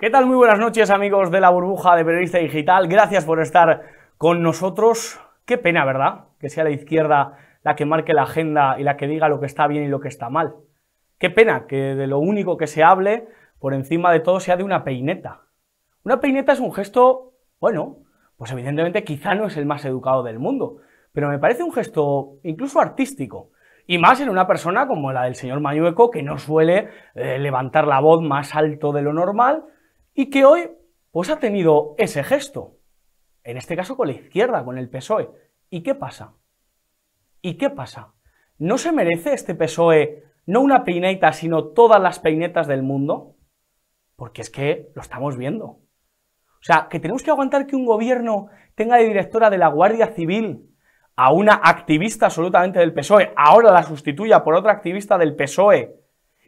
¿Qué tal? Muy buenas noches, amigos de la burbuja de Periodista Digital. Gracias por estar con nosotros. Qué pena, ¿verdad? Que sea la izquierda la que marque la agenda y la que diga lo que está bien y lo que está mal. Qué pena que de lo único que se hable, por encima de todo, sea de una peineta. Una peineta es un gesto, bueno, pues evidentemente quizá no es el más educado del mundo, pero me parece un gesto incluso artístico. Y más en una persona como la del señor Mañueco, que no suele levantar la voz más alto de lo normal, y que hoy pues ha tenido ese gesto, en este caso con la izquierda, con el PSOE. ¿Y qué pasa? ¿Y qué pasa? ¿No se merece este PSOE no una peineta, sino todas las peinetas del mundo? Porque es que lo estamos viendo. O sea, que tenemos que aguantar que un gobierno tenga de directora de la Guardia Civil a una activista absolutamente del PSOE, ahora la sustituya por otra activista del PSOE,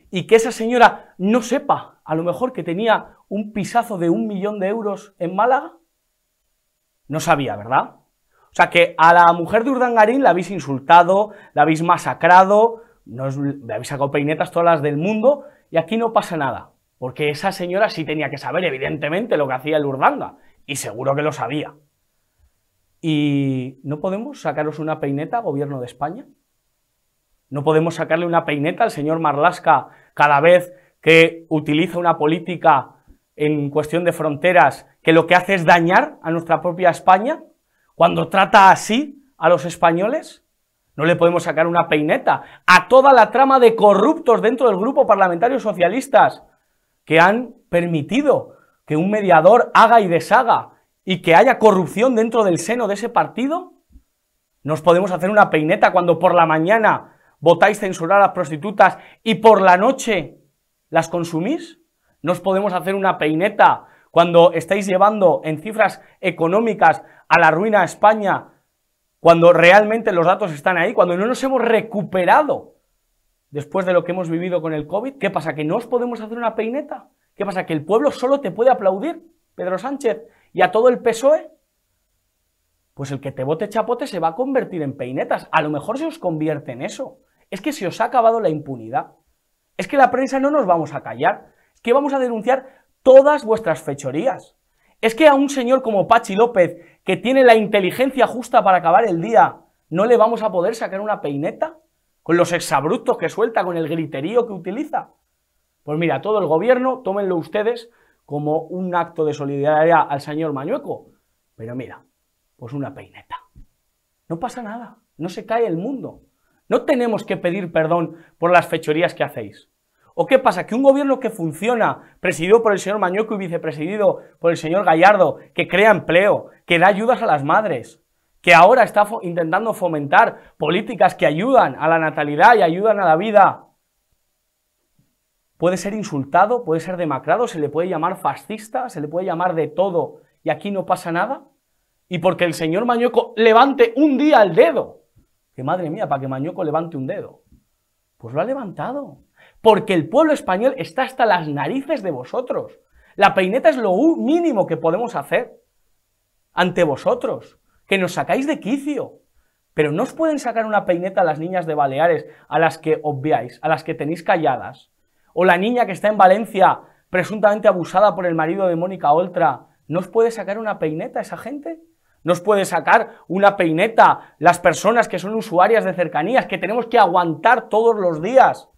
y que esa señora no sepa, a lo mejor, que tenía un pisazo de 1 millón de euros en Málaga. No sabía, ¿verdad? O sea, que a la mujer de Urdangarín la habéis insultado, la habéis masacrado, le habéis sacado peinetas todas las del mundo, y aquí no pasa nada, porque esa señora sí tenía que saber, evidentemente, lo que hacía el Urdanga, y seguro que lo sabía. ¿Y no podemos sacaros una peineta, gobierno de España? ¿No podemos sacarle una peineta al señor Marlaska cada vez que utiliza una política en cuestión de fronteras que lo que hace es dañar a nuestra propia España? Cuando trata así a los españoles, ¿no le podemos sacar una peineta a toda la trama de corruptos dentro del grupo parlamentario socialistas que han permitido que un mediador haga y deshaga y que haya corrupción dentro del seno de ese partido? ¿Nos podemos hacer una peineta cuando por la mañana votáis censurar a las prostitutas y por la noche las consumís? ¿Nos podemos hacer una peineta cuando estáis llevando en cifras económicas a la ruina a España, cuando realmente los datos están ahí, cuando no nos hemos recuperado después de lo que hemos vivido con el COVID? ¿Qué pasa? ¿Que no os podemos hacer una peineta? ¿Qué pasa? ¿Que el pueblo solo te puede aplaudir, Pedro Sánchez, y a todo el PSOE? Pues el que te vote chapote se va a convertir en peinetas. A lo mejor se os convierte en eso. Es que se os ha acabado la impunidad. Es que la prensa no nos vamos a callar. Es que vamos a denunciar todas vuestras fechorías. Es que a un señor como Pachi López, que tiene la inteligencia justa para acabar el día, ¿no le vamos a poder sacar una peineta? Con los exabruptos que suelta, con el griterío que utiliza. Pues mira, todo el gobierno, tómenlo ustedes como un acto de solidaridad al señor Mañueco. Pero mira, pues una peineta. No pasa nada, no se cae el mundo. No tenemos que pedir perdón por las fechorías que hacéis. ¿O qué pasa? Que un gobierno que funciona, presidido por el señor Mañueco y vicepresidido por el señor Gallardo, que crea empleo, que da ayudas a las madres, que ahora está intentando fomentar políticas que ayudan a la natalidad y ayudan a la vida, puede ser insultado, puede ser demacrado, se le puede llamar fascista, se le puede llamar de todo, y aquí no pasa nada? Y porque el señor Mañueco levante un día el dedo, que madre mía, para que Mañueco levante un dedo, pues lo ha levantado, porque el pueblo español está hasta las narices de vosotros. La peineta es lo mínimo que podemos hacer ante vosotros, que nos sacáis de quicio. Pero no os pueden sacar una peineta a las niñas de Baleares, a las que obviáis, a las que tenéis calladas, o la niña que está en Valencia presuntamente abusada por el marido de Mónica Oltra. ¿No os puede sacar una peineta a esa gente? ¿No os puede sacar una peineta las personas que son usuarias de cercanías, que tenemos que aguantar todos los días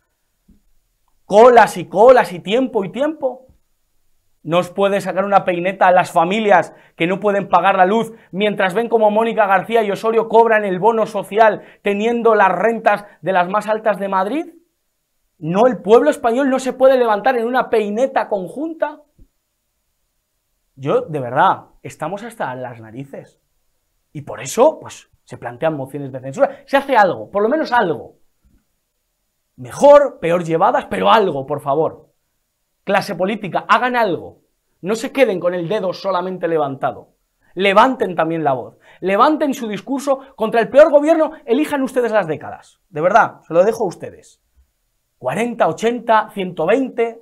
colas y tiempo y tiempo? ¿No os puede sacar una peineta a las familias que no pueden pagar la luz mientras ven como Mónica García y Osorio cobran el bono social teniendo las rentas de las más altas de Madrid? ¿No, el pueblo español no se puede levantar en una peineta conjunta? Yo, de verdad, estamos hasta las narices. Y por eso, pues, se plantean mociones de censura. Se hace algo, por lo menos algo. Mejor, peor llevadas, pero algo, por favor. Clase política, hagan algo. No se queden con el dedo solamente levantado. Levanten también la voz. Levanten su discurso contra el peor gobierno. Elijan ustedes las décadas. De verdad, se lo dejo a ustedes. 40, 80, 120,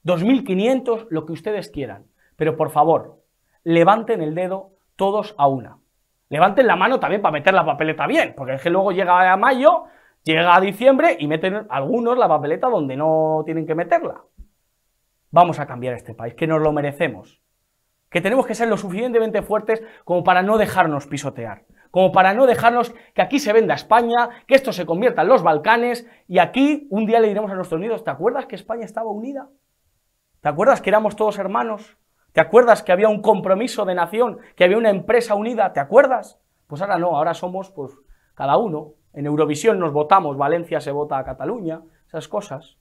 2500, lo que ustedes quieran. Pero por favor, levanten el dedo todos a una. Levanten la mano también para meter la papeleta bien, porque es que luego llega a mayo, llega a diciembre y meten algunos la papeleta donde no tienen que meterla. vamos a cambiar este país, que nos lo merecemos, que tenemos que ser lo suficientemente fuertes como para no dejarnos pisotear, como para no dejarnos que aquí se venda España, que esto se convierta en los Balcanes, y aquí un día le diremos a nuestros unidos, ¿te acuerdas que España estaba unida? ¿Te acuerdas que éramos todos hermanos? ¿Te acuerdas que había un compromiso de nación, que había una empresa unida? ¿Te acuerdas? Pues ahora no, ahora somos pues cada uno. En Eurovisión nos votamos, Valencia se vota a Cataluña, esas cosas.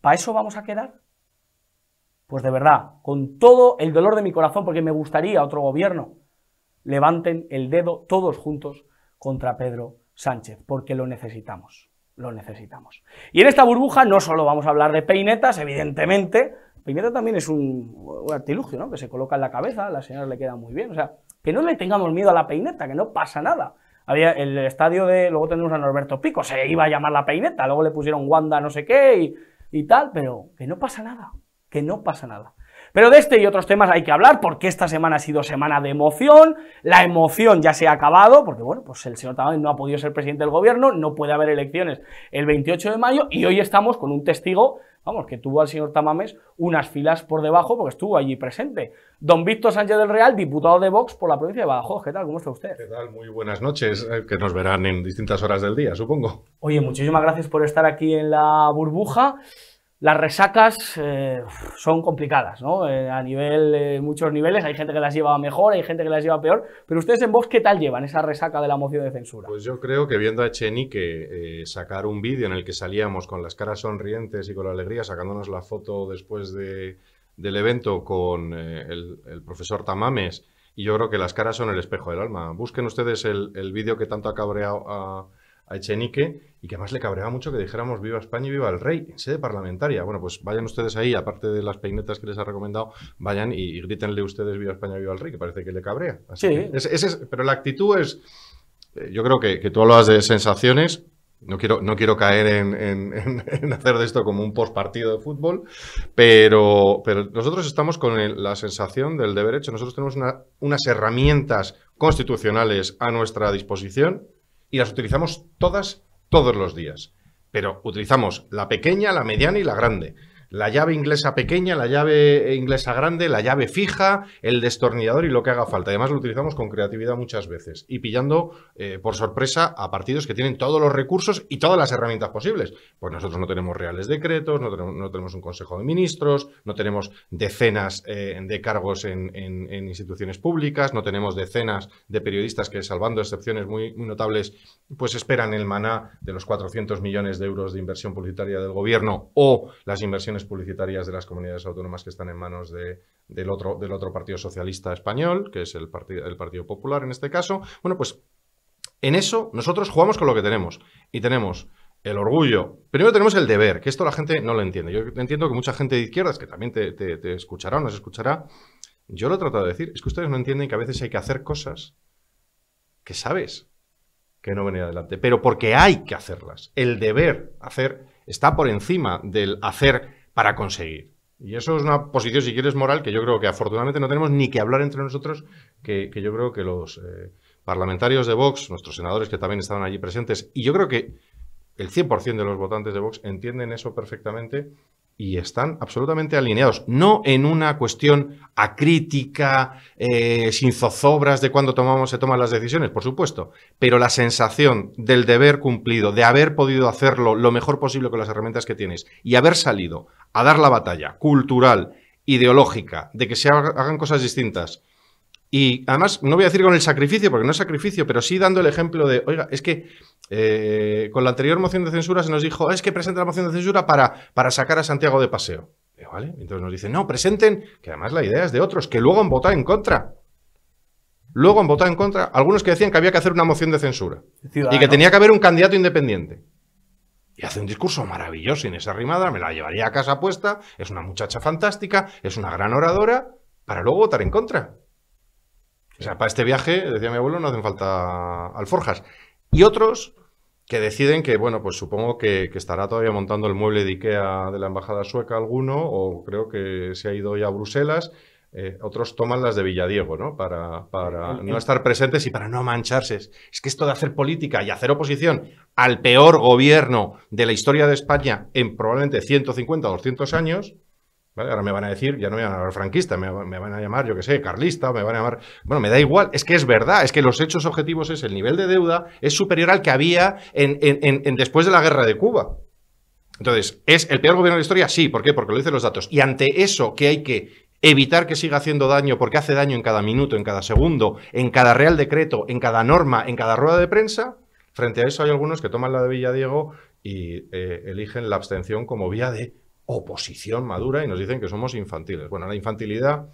¿Para eso vamos a quedar? Pues de verdad, con todo el dolor de mi corazón, porque me gustaría otro gobierno, levanten el dedo todos juntos contra Pedro Sánchez, porque lo necesitamos, lo necesitamos. Y en esta burbuja no solo vamos a hablar de peinetas, evidentemente, peineta también es un artilugio, ¿no?, que se coloca en la cabeza, a las señoras le queda muy bien, o sea, que no le tengamos miedo a la peineta, que no pasa nada. Había el estadio de, luego tenemos a Norberto Pico, se iba a llamar la peineta, luego le pusieron Wanda no sé qué y tal, pero que no pasa nada, que no pasa nada. Pero de este y otros temas hay que hablar, porque esta semana ha sido semana de emoción, la emoción ya se ha acabado, porque bueno, pues el señor Tamames no ha podido ser presidente del gobierno, no puede haber elecciones el 28 de mayo, y hoy estamos con un testigo, vamos, que tuvo al señor Tamames unas filas por debajo, porque estuvo allí presente. Don Víctor Sánchez del Real, diputado de Vox por la provincia de Badajoz. ¿Qué tal? ¿Cómo está usted? ¿Qué tal? Muy buenas noches, que nos verán en distintas horas del día, supongo. Oye, muchísimas gracias por estar aquí en la burbuja. Las resacas son complicadas, ¿no? A nivel, muchos niveles, hay gente que las lleva mejor, hay gente que las lleva peor, pero ustedes en Vox, ¿qué tal llevan esa resaca de la moción de censura? Pues yo creo que viendo a Echenique sacar un vídeo en el que salíamos con las caras sonrientes y con la alegría, sacándonos la foto después del evento con el profesor Tamames, y yo creo que las caras son el espejo del alma. Busquen ustedes el vídeo que tanto ha cabreado a Echenique, y que además le cabreaba mucho que dijéramos viva España y viva el rey en sede parlamentaria. Bueno, pues vayan ustedes ahí, aparte de las peinetas que les ha recomendado, vayan y grítenle ustedes viva España y viva el rey, que parece que le cabrea. Así sí. Que pero la actitud es, yo creo que tú hablas de sensaciones. No quiero caer en hacer de esto como un postpartido de fútbol, pero nosotros estamos con la sensación del deber hecho. Nosotros tenemos unas herramientas constitucionales a nuestra disposición y las utilizamos todos los días. Pero utilizamos la pequeña, la mediana y la grande. La llave inglesa pequeña, la llave inglesa grande, la llave fija, el destornillador y lo que haga falta. Además lo utilizamos con creatividad muchas veces y pillando por sorpresa a partidos que tienen todos los recursos y todas las herramientas posibles. Pues nosotros no tenemos reales decretos, no tenemos un Consejo de Ministros, no tenemos decenas de cargos en instituciones públicas, no tenemos decenas de periodistas que, salvando excepciones muy notables, pues esperan el maná de los 400 millones de euros de inversión publicitaria del gobierno o las inversiones publicitarias de las comunidades autónomas que están en manos del otro partido socialista español, que es el Partido Popular en este caso. Bueno, pues en eso nosotros jugamos con lo que tenemos. Y tenemos el orgullo. Primero tenemos el deber, que esto la gente no lo entiende. Yo entiendo que mucha gente de izquierdas, que también te escuchará o nos escuchará, yo lo he tratado de decir, es que ustedes no entienden que a veces hay que hacer cosas que sabes que no venir adelante, pero porque hay que hacerlas. El deber hacer está por encima del hacer para conseguir. Y eso es una posición, si quieres, moral, que yo creo que afortunadamente no tenemos ni que hablar entre nosotros, que yo creo que los parlamentarios de Vox, nuestros senadores que también estaban allí presentes, y yo creo que el 100% de los votantes de Vox entienden eso perfectamente y están absolutamente alineados. No en una cuestión acrítica, sin zozobras de cuándo se toman las decisiones, por supuesto, pero la sensación del deber cumplido, de haber podido hacerlo lo mejor posible con las herramientas que tienes y haber salido a dar la batalla cultural, ideológica, de que se hagan cosas distintas. Y además, no voy a decir con el sacrificio, porque no es sacrificio, pero sí dando el ejemplo de, oiga, es que con la anterior moción de censura se nos dijo, es que presenten la moción de censura para sacar a Santiago de paseo. ¿Vale? Entonces nos dicen, no, presenten, que además la idea es de otros, que luego han votado en contra. Luego han votado en contra algunos que decían que había que hacer una moción de censura. Y que tenía que haber un candidato independiente. Y hace un discurso maravilloso, Inés Arrimada, me la llevaría a casa puesta, es una muchacha fantástica, es una gran oradora, para luego votar en contra. O sea, para este viaje, decía mi abuelo, no hacen falta alforjas. Y otros que deciden que, bueno, pues supongo que estará todavía montando el mueble de Ikea de la embajada sueca alguno, o creo que se ha ido ya a Bruselas. Otros toman las de Villadiego, ¿no? Para no estar presentes y para no mancharse. Es que esto de hacer política y hacer oposición al peor gobierno de la historia de España en probablemente 150 o 200 años, ¿Vale? Ahora me van a decir, ya no me van a llamar franquista, me van a llamar, yo qué sé, carlista, me van a llamar... Bueno, me da igual, es que es verdad, es que los hechos objetivos es el nivel de deuda es superior al que había después de la guerra de Cuba. Entonces, ¿es el peor gobierno de la historia? Sí, ¿por qué? Porque lo dicen los datos. Y ante eso que hay que evitar que siga haciendo daño, porque hace daño en cada minuto, en cada segundo, en cada real decreto, en cada norma, en cada rueda de prensa, frente a eso hay algunos que toman la de Villadiego y eligen la abstención como vía de oposición madura y nos dicen que somos infantiles. Bueno, la infantilidad,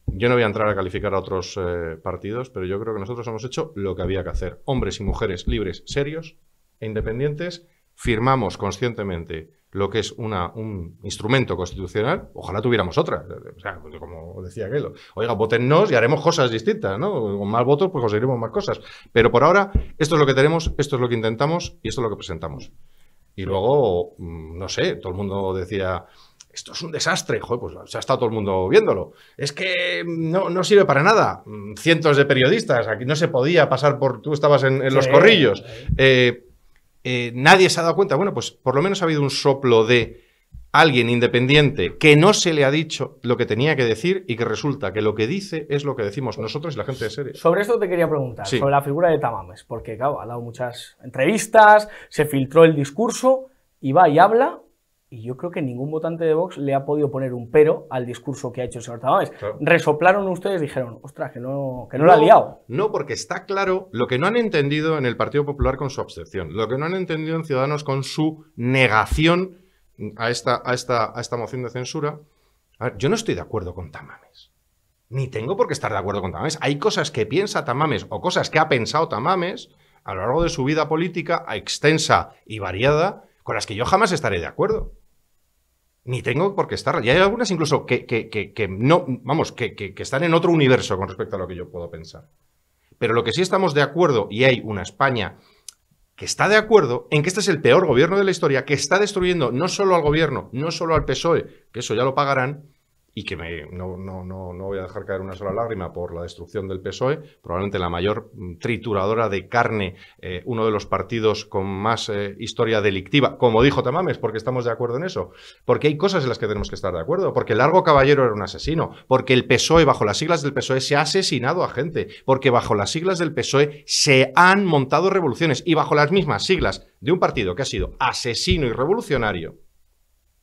yo no voy a entrar a calificar a otros partidos, pero yo creo que nosotros hemos hecho lo que había que hacer. Hombres y mujeres libres, serios e independientes, firmamos conscientemente lo que es un instrumento constitucional. Ojalá tuviéramos otra. O sea, como decía aquel, oiga, votennos y haremos cosas distintas, ¿no? Con más votos pues conseguiremos más cosas. Pero por ahora, esto es lo que tenemos, esto es lo que intentamos y esto es lo que presentamos. Y luego, no sé, todo el mundo decía, esto es un desastre, joder, pues se ha estado todo el mundo viéndolo. Es que no sirve para nada. Cientos de periodistas, aquí no se podía pasar por... Tú estabas en los corrillos. Nadie se ha dado cuenta. Bueno, pues por lo menos ha habido un soplo de alguien independiente que no se le ha dicho lo que tenía que decir y que resulta que lo que dice es lo que decimos nosotros y la gente de serie. Sobre esto te quería preguntar, sí, sobre la figura de Tamames, porque claro, ha dado muchas entrevistas, se filtró el discurso, y va y habla, y yo creo que ningún votante de Vox le ha podido poner un pero al discurso que ha hecho el señor Tamames. Claro. Resoplaron ustedes, dijeron, ostras, que no lo ha liado. No, porque está claro lo que no han entendido en el Partido Popular con su abstención, lo que no han entendido en Ciudadanos con su negación a esta moción de censura. A ver, yo no estoy de acuerdo con Tamames. Ni tengo por qué estar de acuerdo con Tamames. Hay cosas que piensa Tamames o cosas que ha pensado Tamames a lo largo de su vida política, extensa y variada, con las que yo jamás estaré de acuerdo. Ni tengo por qué estar. Y hay algunas incluso que no, vamos, que están en otro universo con respecto a lo que yo puedo pensar. Pero lo que sí estamos de acuerdo, y hay una España que está de acuerdo en que este es el peor gobierno de la historia, que está destruyendo no solo al gobierno, no solo al PSOE, que eso ya lo pagarán, y que no voy a dejar caer una sola lágrima por la destrucción del PSOE, probablemente la mayor trituradora de carne, uno de los partidos con más historia delictiva, como dijo Tamames, porque estamos de acuerdo en eso, porque hay cosas en las que tenemos que estar de acuerdo, porque Largo Caballero era un asesino, porque el PSOE, bajo las siglas del PSOE, se ha asesinado a gente, porque bajo las siglas del PSOE se han montado revoluciones, y bajo las mismas siglas de un partido que ha sido asesino y revolucionario.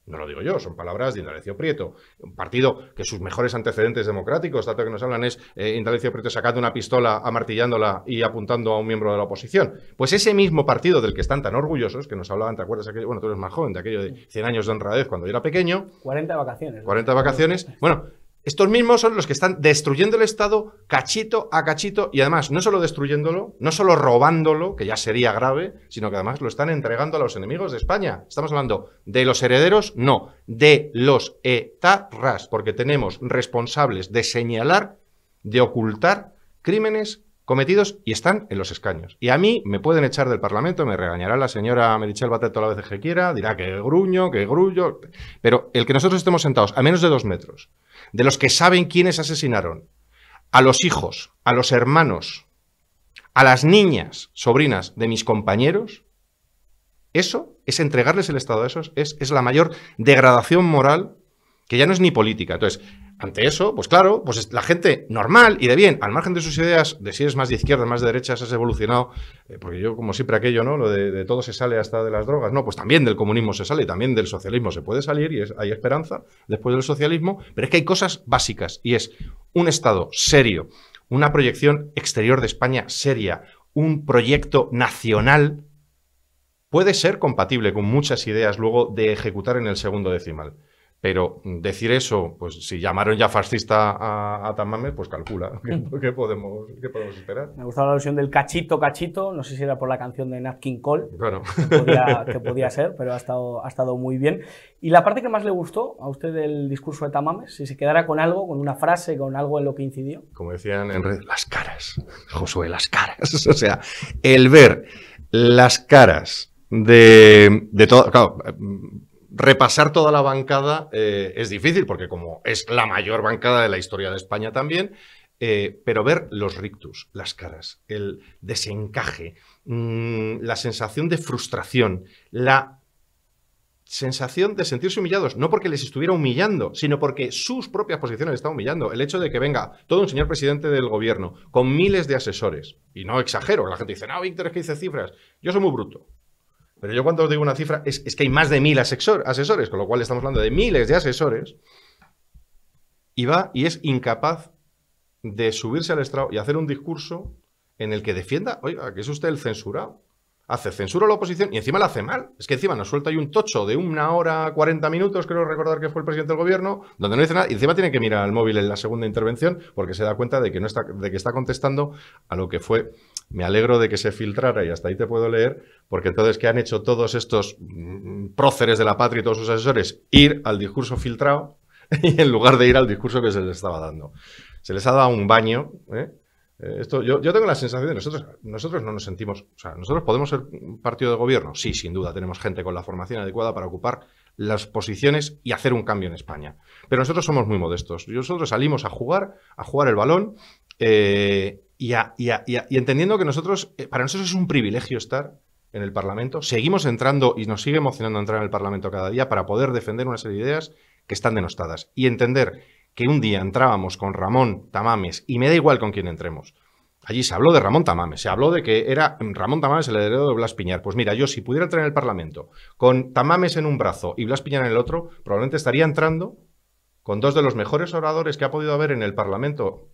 No lo digo yo, son palabras de Indalecio Prieto, un partido que sus mejores antecedentes democráticos, tanto que nos hablan, es Indalecio Prieto sacando una pistola, amartillándola y apuntando a un miembro de la oposición. Pues ese mismo partido del que están tan orgullosos, que nos hablaban, ¿te acuerdas? Aquello, bueno, tú eres más joven, de aquello de 100 años de honradez cuando yo era pequeño. 40 vacaciones. 40 vacaciones. Bueno, estos mismos son los que están destruyendo el Estado cachito a cachito y además no solo destruyéndolo, no solo robándolo, que ya sería grave, sino que además lo están entregando a los enemigos de España. Estamos hablando de los herederos, no, de los etarras, porque tenemos responsables de señalar, de ocultar crímenes cometidos y están en los escaños. Y a mí me pueden echar del Parlamento, me regañará la señora Meritxell Batet todas las veces que quiera, dirá que gruño, que grullo, pero el que nosotros estemos sentados a menos de 2 metros, de los que saben quiénes asesinaron a los hijos, a los hermanos, a las niñas, sobrinas de mis compañeros, eso es entregarles el Estado a esos, es la mayor degradación moral, que ya no es ni política. Entonces, ante eso, pues claro, pues la gente normal y de bien, al margen de sus ideas, de si eres más de izquierda, más de derecha, has evolucionado, porque yo, como siempre aquello, ¿no? Lo de todo se sale hasta de las drogas, no, pues también del comunismo se sale, también del socialismo se puede salir y hay esperanza después del socialismo, pero es que hay cosas básicas y es un Estado serio, una proyección exterior de España seria, un proyecto nacional, puede ser compatible con muchas ideas luego de ejecutar en el segundo decimal. Pero decir eso, pues si llamaron ya fascista a Tamames, pues calcula. ¿Qué podemos esperar? Me ha gustado la alusión del cachito, no sé si era por la canción de Nat King Cole, bueno, que podía ser, pero ha estado muy bien. Y la parte que más le gustó a usted del discurso de Tamames, si se quedara con algo, con una frase, con algo en lo que incidió. Como decían en redes, las caras, Josué, las caras. O sea, el ver las caras de todo, claro, repasar toda la bancada es difícil, porque como es la mayor bancada de la historia de España también, pero ver los rictus, las caras, el desencaje, la sensación de frustración, la sensación de sentirse humillados, no porque les estuviera humillando, sino porque sus propias posiciones les están humillando. El hecho de que venga todo un señor presidente del gobierno con miles de asesores, y no exagero, la gente dice, no, Víctor, es que dice cifras. Yo soy muy bruto. Pero yo cuando os digo una cifra es que hay más de 1000 asesores, con lo cual estamos hablando de miles de asesores, y va y es incapaz de subirse al estrado y hacer un discurso en el que defienda, oiga, que es usted el censurado. Hace censura a la oposición y encima la hace mal. Es que encima nos suelta ahí un tocho de 1 hora 40 minutos, creo recordar que fue el presidente del gobierno, donde no dice nada y encima tiene que mirar al móvil en la segunda intervención porque se da cuenta de que está contestando a lo que fue. Me alegro de que se filtrara y hasta ahí te puedo leer, porque entonces, ¿qué han hecho todos estos próceres de la patria y todos sus asesores? Ir al discurso filtrado y en lugar de ir al discurso que se les estaba dando. Se les ha dado un baño, ¿eh? Yo tengo la sensación de nosotros no nos sentimos, o sea, nosotros podemos ser un partido de gobierno, sí, sin duda, tenemos gente con la formación adecuada para ocupar las posiciones y hacer un cambio en España. Pero nosotros somos muy modestos. Nosotros salimos a jugar el balón y entendiendo que para nosotros es un privilegio estar en el Parlamento. Seguimos entrando y nos sigue emocionando entrar en el Parlamento cada día para poder defender una serie de ideas que están denostadas y entender que un día entrábamos con Ramón Tamames, y me da igual con quién entremos. Allí se habló de Ramón Tamames, se habló de que era Ramón Tamames el heredero de Blas Piñar. Pues mira, yo si pudiera entrar en el Parlamento con Tamames en un brazo y Blas Piñar en el otro, probablemente estaría entrando con 2 de los mejores oradores que ha podido haber en el Parlamento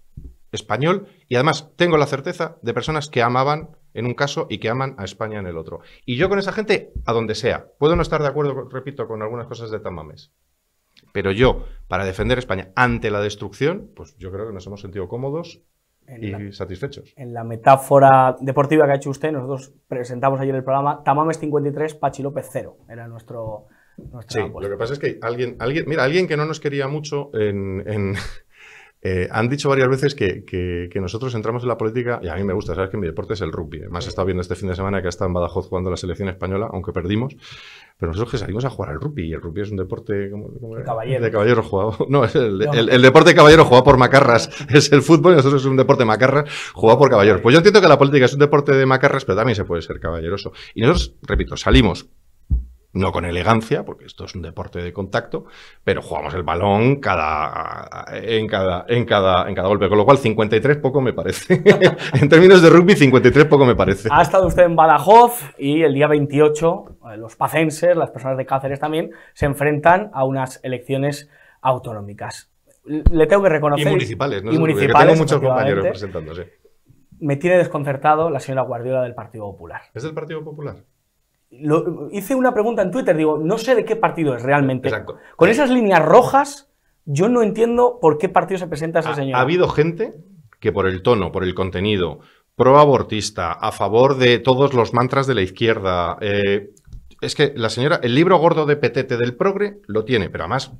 español y además tengo la certeza de personas que amaban en un caso y que aman a España en el otro. Y yo con esa gente, a donde sea, puedo no estar de acuerdo, repito, con algunas cosas de Tamames. Pero yo, para defender España ante la destrucción, pues yo creo que nos hemos sentido cómodos y satisfechos. En la metáfora deportiva que ha hecho usted, nosotros presentamos ayer el programa Tamames 53, Pachi López 0. Era nuestra sí, apuesta. Lo que pasa es que alguien que no nos quería mucho han dicho varias veces que nosotros entramos en la política, y a mí me gusta, sabes que mi deporte es el rugby. Además he estado viendo este fin de semana que ha estado en Badajoz jugando la selección española, aunque perdimos. Pero nosotros que salimos a jugar al rugby, y el rugby es un deporte de caballeros jugado. No, es el deporte de caballeros jugado por macarras es el fútbol, y nosotros es un deporte de macarras jugado por caballeros. Pues yo entiendo que la política es un deporte de macarras, pero también se puede ser caballeroso. Y nosotros, repito, salimos no con elegancia, porque esto es un deporte de contacto, pero jugamos el balón en cada golpe, con lo cual 53 poco me parece. En términos de rugby, 53 poco me parece. Ha estado usted en Badajoz y el día 28 los pacenses, las personas de Cáceres también, se enfrentan a unas elecciones autonómicas. Le tengo que reconocer... Y municipales, ¿no? Y municipales, tengo muchos compañeros presentándose. Me tiene desconcertado la señora Guardiola del Partido Popular. ¿Es del Partido Popular? Hice una pregunta en Twitter, digo, no sé de qué partido es realmente. Exacto. Con esas líneas rojas, yo no entiendo por qué partido se presenta esa señora. Ha habido gente que por el tono, por el contenido, pro-abortista, a favor de todos los mantras de la izquierda. Es que la señora, el libro gordo de Petete del Progre lo tiene, pero además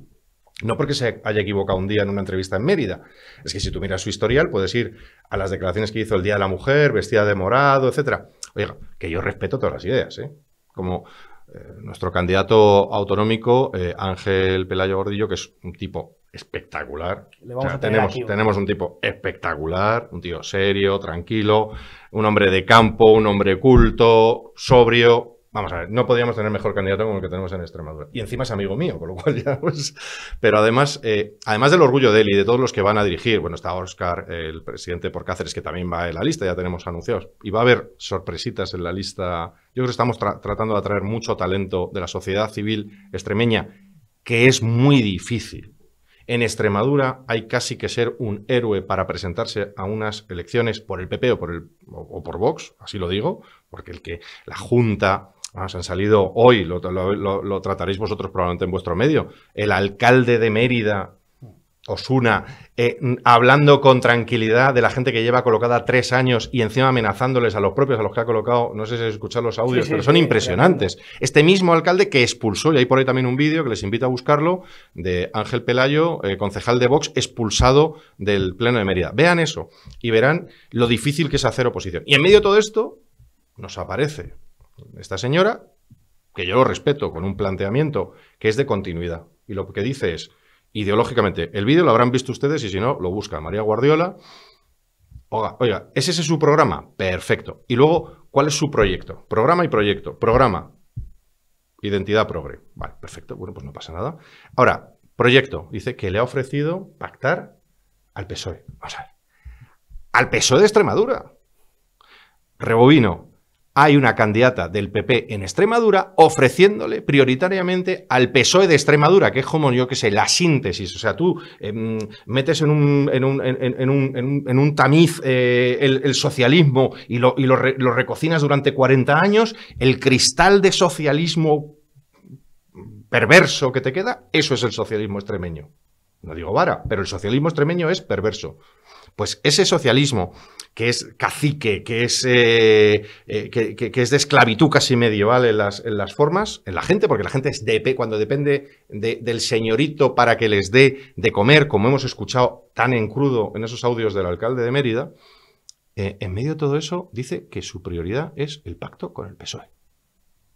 no porque se haya equivocado un día en una entrevista en Mérida. Es que si tú miras su historial, puedes ir a las declaraciones que hizo el Día de la Mujer, vestida de morado, etcétera. Oiga, que yo respeto todas las ideas, ¿eh? Como nuestro candidato autonómico, Ángel Pelayo Gordillo, que es un tipo espectacular. Tenemos un tipo espectacular, un tío serio, tranquilo, un hombre de campo, un hombre culto, sobrio. Vamos a ver, no podríamos tener mejor candidato como el que tenemos en Extremadura. Y encima es amigo mío, con lo cual ya pues... Pero además del orgullo de él y de todos los que van a dirigir, bueno, está Óscar, el presidente por Cáceres, que también va en la lista, ya tenemos anunciados. Y va a haber sorpresitas en la lista. Yo creo que estamos tratando de atraer mucho talento de la sociedad civil extremeña, que es muy difícil. En Extremadura hay casi que ser un héroe para presentarse a unas elecciones por el PP o por Vox, así lo digo, porque la Junta... Vamos, han salido hoy, lo trataréis vosotros probablemente en vuestro medio, el alcalde de Mérida, Osuna, hablando con tranquilidad de la gente que lleva colocada 3 años y encima amenazándoles a los propios, a los que ha colocado, no sé si escuchar los audios, pero son impresionantes. Este mismo alcalde que expulsó, y hay por ahí también un vídeo que les invito a buscarlo, de Ángel Pelayo, concejal de Vox, expulsado del Pleno de Mérida. Vean eso y verán lo difícil que es hacer oposición. Y en medio de todo esto nos aparece esta señora, que yo lo respeto, con un planteamiento que es de continuidad. Y lo que dice es, ideológicamente, el vídeo lo habrán visto ustedes y si no, lo busca María Guardiola. Oiga, ¿es ese su programa? Perfecto. Y luego, ¿cuál es su proyecto? Programa y proyecto. Programa. identidad progre. Vale, perfecto, bueno, pues no pasa nada. Ahora, proyecto, dice que le ha ofrecido pactar al PSOE. Vamos a ver. Al PSOE de Extremadura. Rebobino. Hay una candidata del PP en Extremadura ofreciéndole prioritariamente al PSOE de Extremadura, que es como, yo que sé, la síntesis. O sea, tú metes en un tamiz el socialismo y lo recocinas durante 40 años, el cristal de socialismo perverso que te queda, eso es el socialismo extremeño. No digo vara, pero el socialismo extremeño es perverso. Pues ese socialismo que es cacique, que es de esclavitud casi medieval en las formas, en la gente, porque la gente es cuando depende del señorito para que les dé de comer, como hemos escuchado tan en crudo en esos audios del alcalde de Mérida, en medio de todo eso dice que su prioridad es el pacto con el PSOE.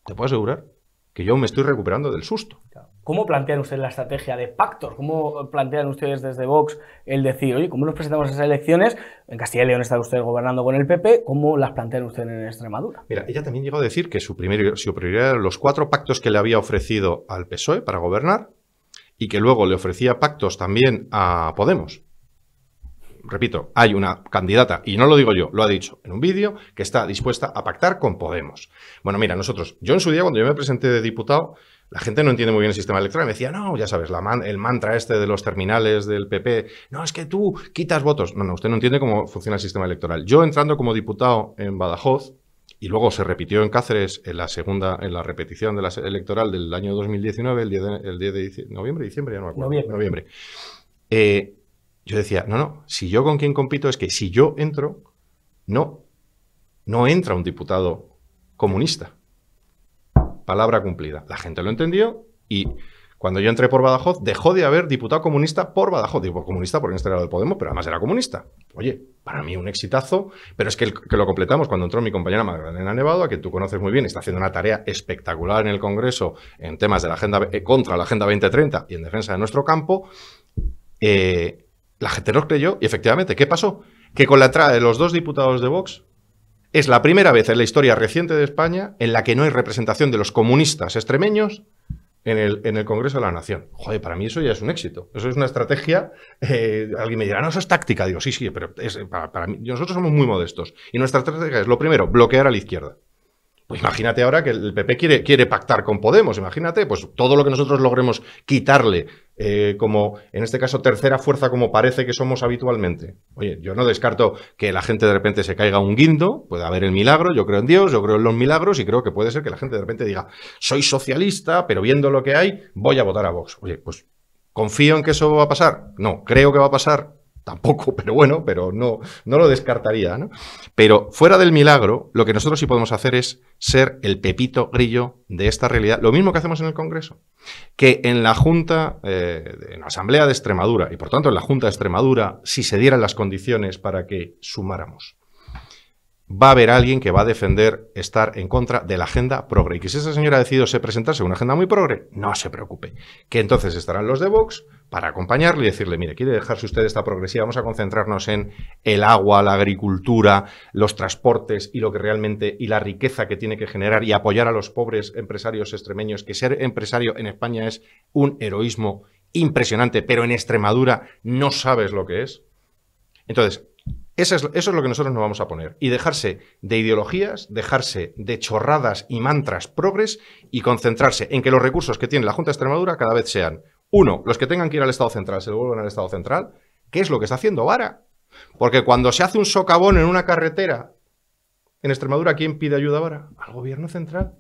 Te puedo asegurar que yo me estoy recuperando del susto. ¿Cómo plantean ustedes la estrategia de pactos? ¿Cómo plantean ustedes desde Vox el decir, oye, ¿cómo nos presentamos a esas elecciones? En Castilla y León están ustedes gobernando con el PP, ¿cómo las plantean ustedes en Extremadura? Mira, ella también llegó a decir que su prioridad eran los 4 pactos que le había ofrecido al PSOE para gobernar y que luego le ofrecía pactos también a Podemos. Repito, hay una candidata, y no lo digo yo, lo ha dicho en un vídeo, que está dispuesta a pactar con Podemos. Bueno, mira, yo en su día, cuando yo me presenté de diputado, la gente no entiende muy bien el sistema electoral. Me decía, no, ya sabes, el mantra este de los terminales del PP, no, es que tú quitas votos. No, usted no entiende cómo funciona el sistema electoral. Yo entrando como diputado en Badajoz, y luego se repitió en Cáceres en la repetición de la electoral del año 2019, el 10 de noviembre, diciembre, ya no me acuerdo. Noviembre. Yo decía, no, si yo con quien compito es que si yo entro, no entra un diputado comunista. Palabra cumplida. La gente lo entendió y cuando yo entré por Badajoz dejó de haber diputado comunista por Badajoz. Digo, comunista porque en este lado del Podemos, pero además era comunista. Oye, para mí un exitazo, pero es que lo completamos cuando entró mi compañera Magdalena Nevado, a quien tú conoces muy bien, está haciendo una tarea espectacular en el Congreso en temas de la agenda contra la Agenda 2030 y en defensa de nuestro campo. La gente nos creyó y efectivamente, ¿qué pasó? Que con la entrada de los 2 diputados de Vox es la primera vez en la historia reciente de España en la que no hay representación de los comunistas extremeños en el Congreso de la Nación. Joder, para mí eso ya es un éxito. Eso es una estrategia. Alguien me dirá, no, eso es táctica. Digo, sí, pero para mí, nosotros somos muy modestos. Y nuestra estrategia es, lo primero, bloquear a la izquierda. Pues imagínate ahora que el PP quiere pactar con Podemos. Imagínate, pues todo lo que nosotros logremos quitarle como, en este caso, tercera fuerza como parece que somos habitualmente. Oye, yo no descarto que la gente de repente se caiga un guindo, puede haber el milagro, yo creo en Dios, yo creo en los milagros y creo que puede ser que la gente de repente diga, soy socialista, pero viendo lo que hay, voy a votar a Vox. Oye, pues, ¿confío en que eso va a pasar? No, creo que va a pasar. Tampoco, pero bueno, pero no lo descartaría, ¿no? Pero fuera del milagro, lo que nosotros sí podemos hacer es ser el pepito grillo de esta realidad. Lo mismo que hacemos en el Congreso. Que en la Junta, en la Asamblea de Extremadura, y por tanto en la Junta de Extremadura, si se dieran las condiciones para que sumáramos, va a haber alguien que va a defender estar en contra de la agenda progre. Y que si esa señora ha decidido presentarse una agenda muy progre, no se preocupe. Que entonces estarán los de Vox para acompañarle y decirle, mire, ¿quiere dejarse usted esta progresiva? Vamos a concentrarnos en el agua, la agricultura, los transportes y lo que realmente, y la riqueza que tiene que generar y apoyar a los pobres empresarios extremeños, que ser empresario en España es un heroísmo impresionante, pero en Extremadura no sabes lo que es. Entonces, eso es lo que nosotros nos vamos a poner. Y dejarse de ideologías, dejarse de chorradas y mantras progres y concentrarse en que los recursos que tiene la Junta de Extremadura cada vez sean, 1, los que tengan que ir al Estado Central se devuelvan al Estado Central, que es lo que está haciendo Vara. Porque cuando se hace un socavón en una carretera en Extremadura, ¿quién pide ayuda a Vara? Al Gobierno Central.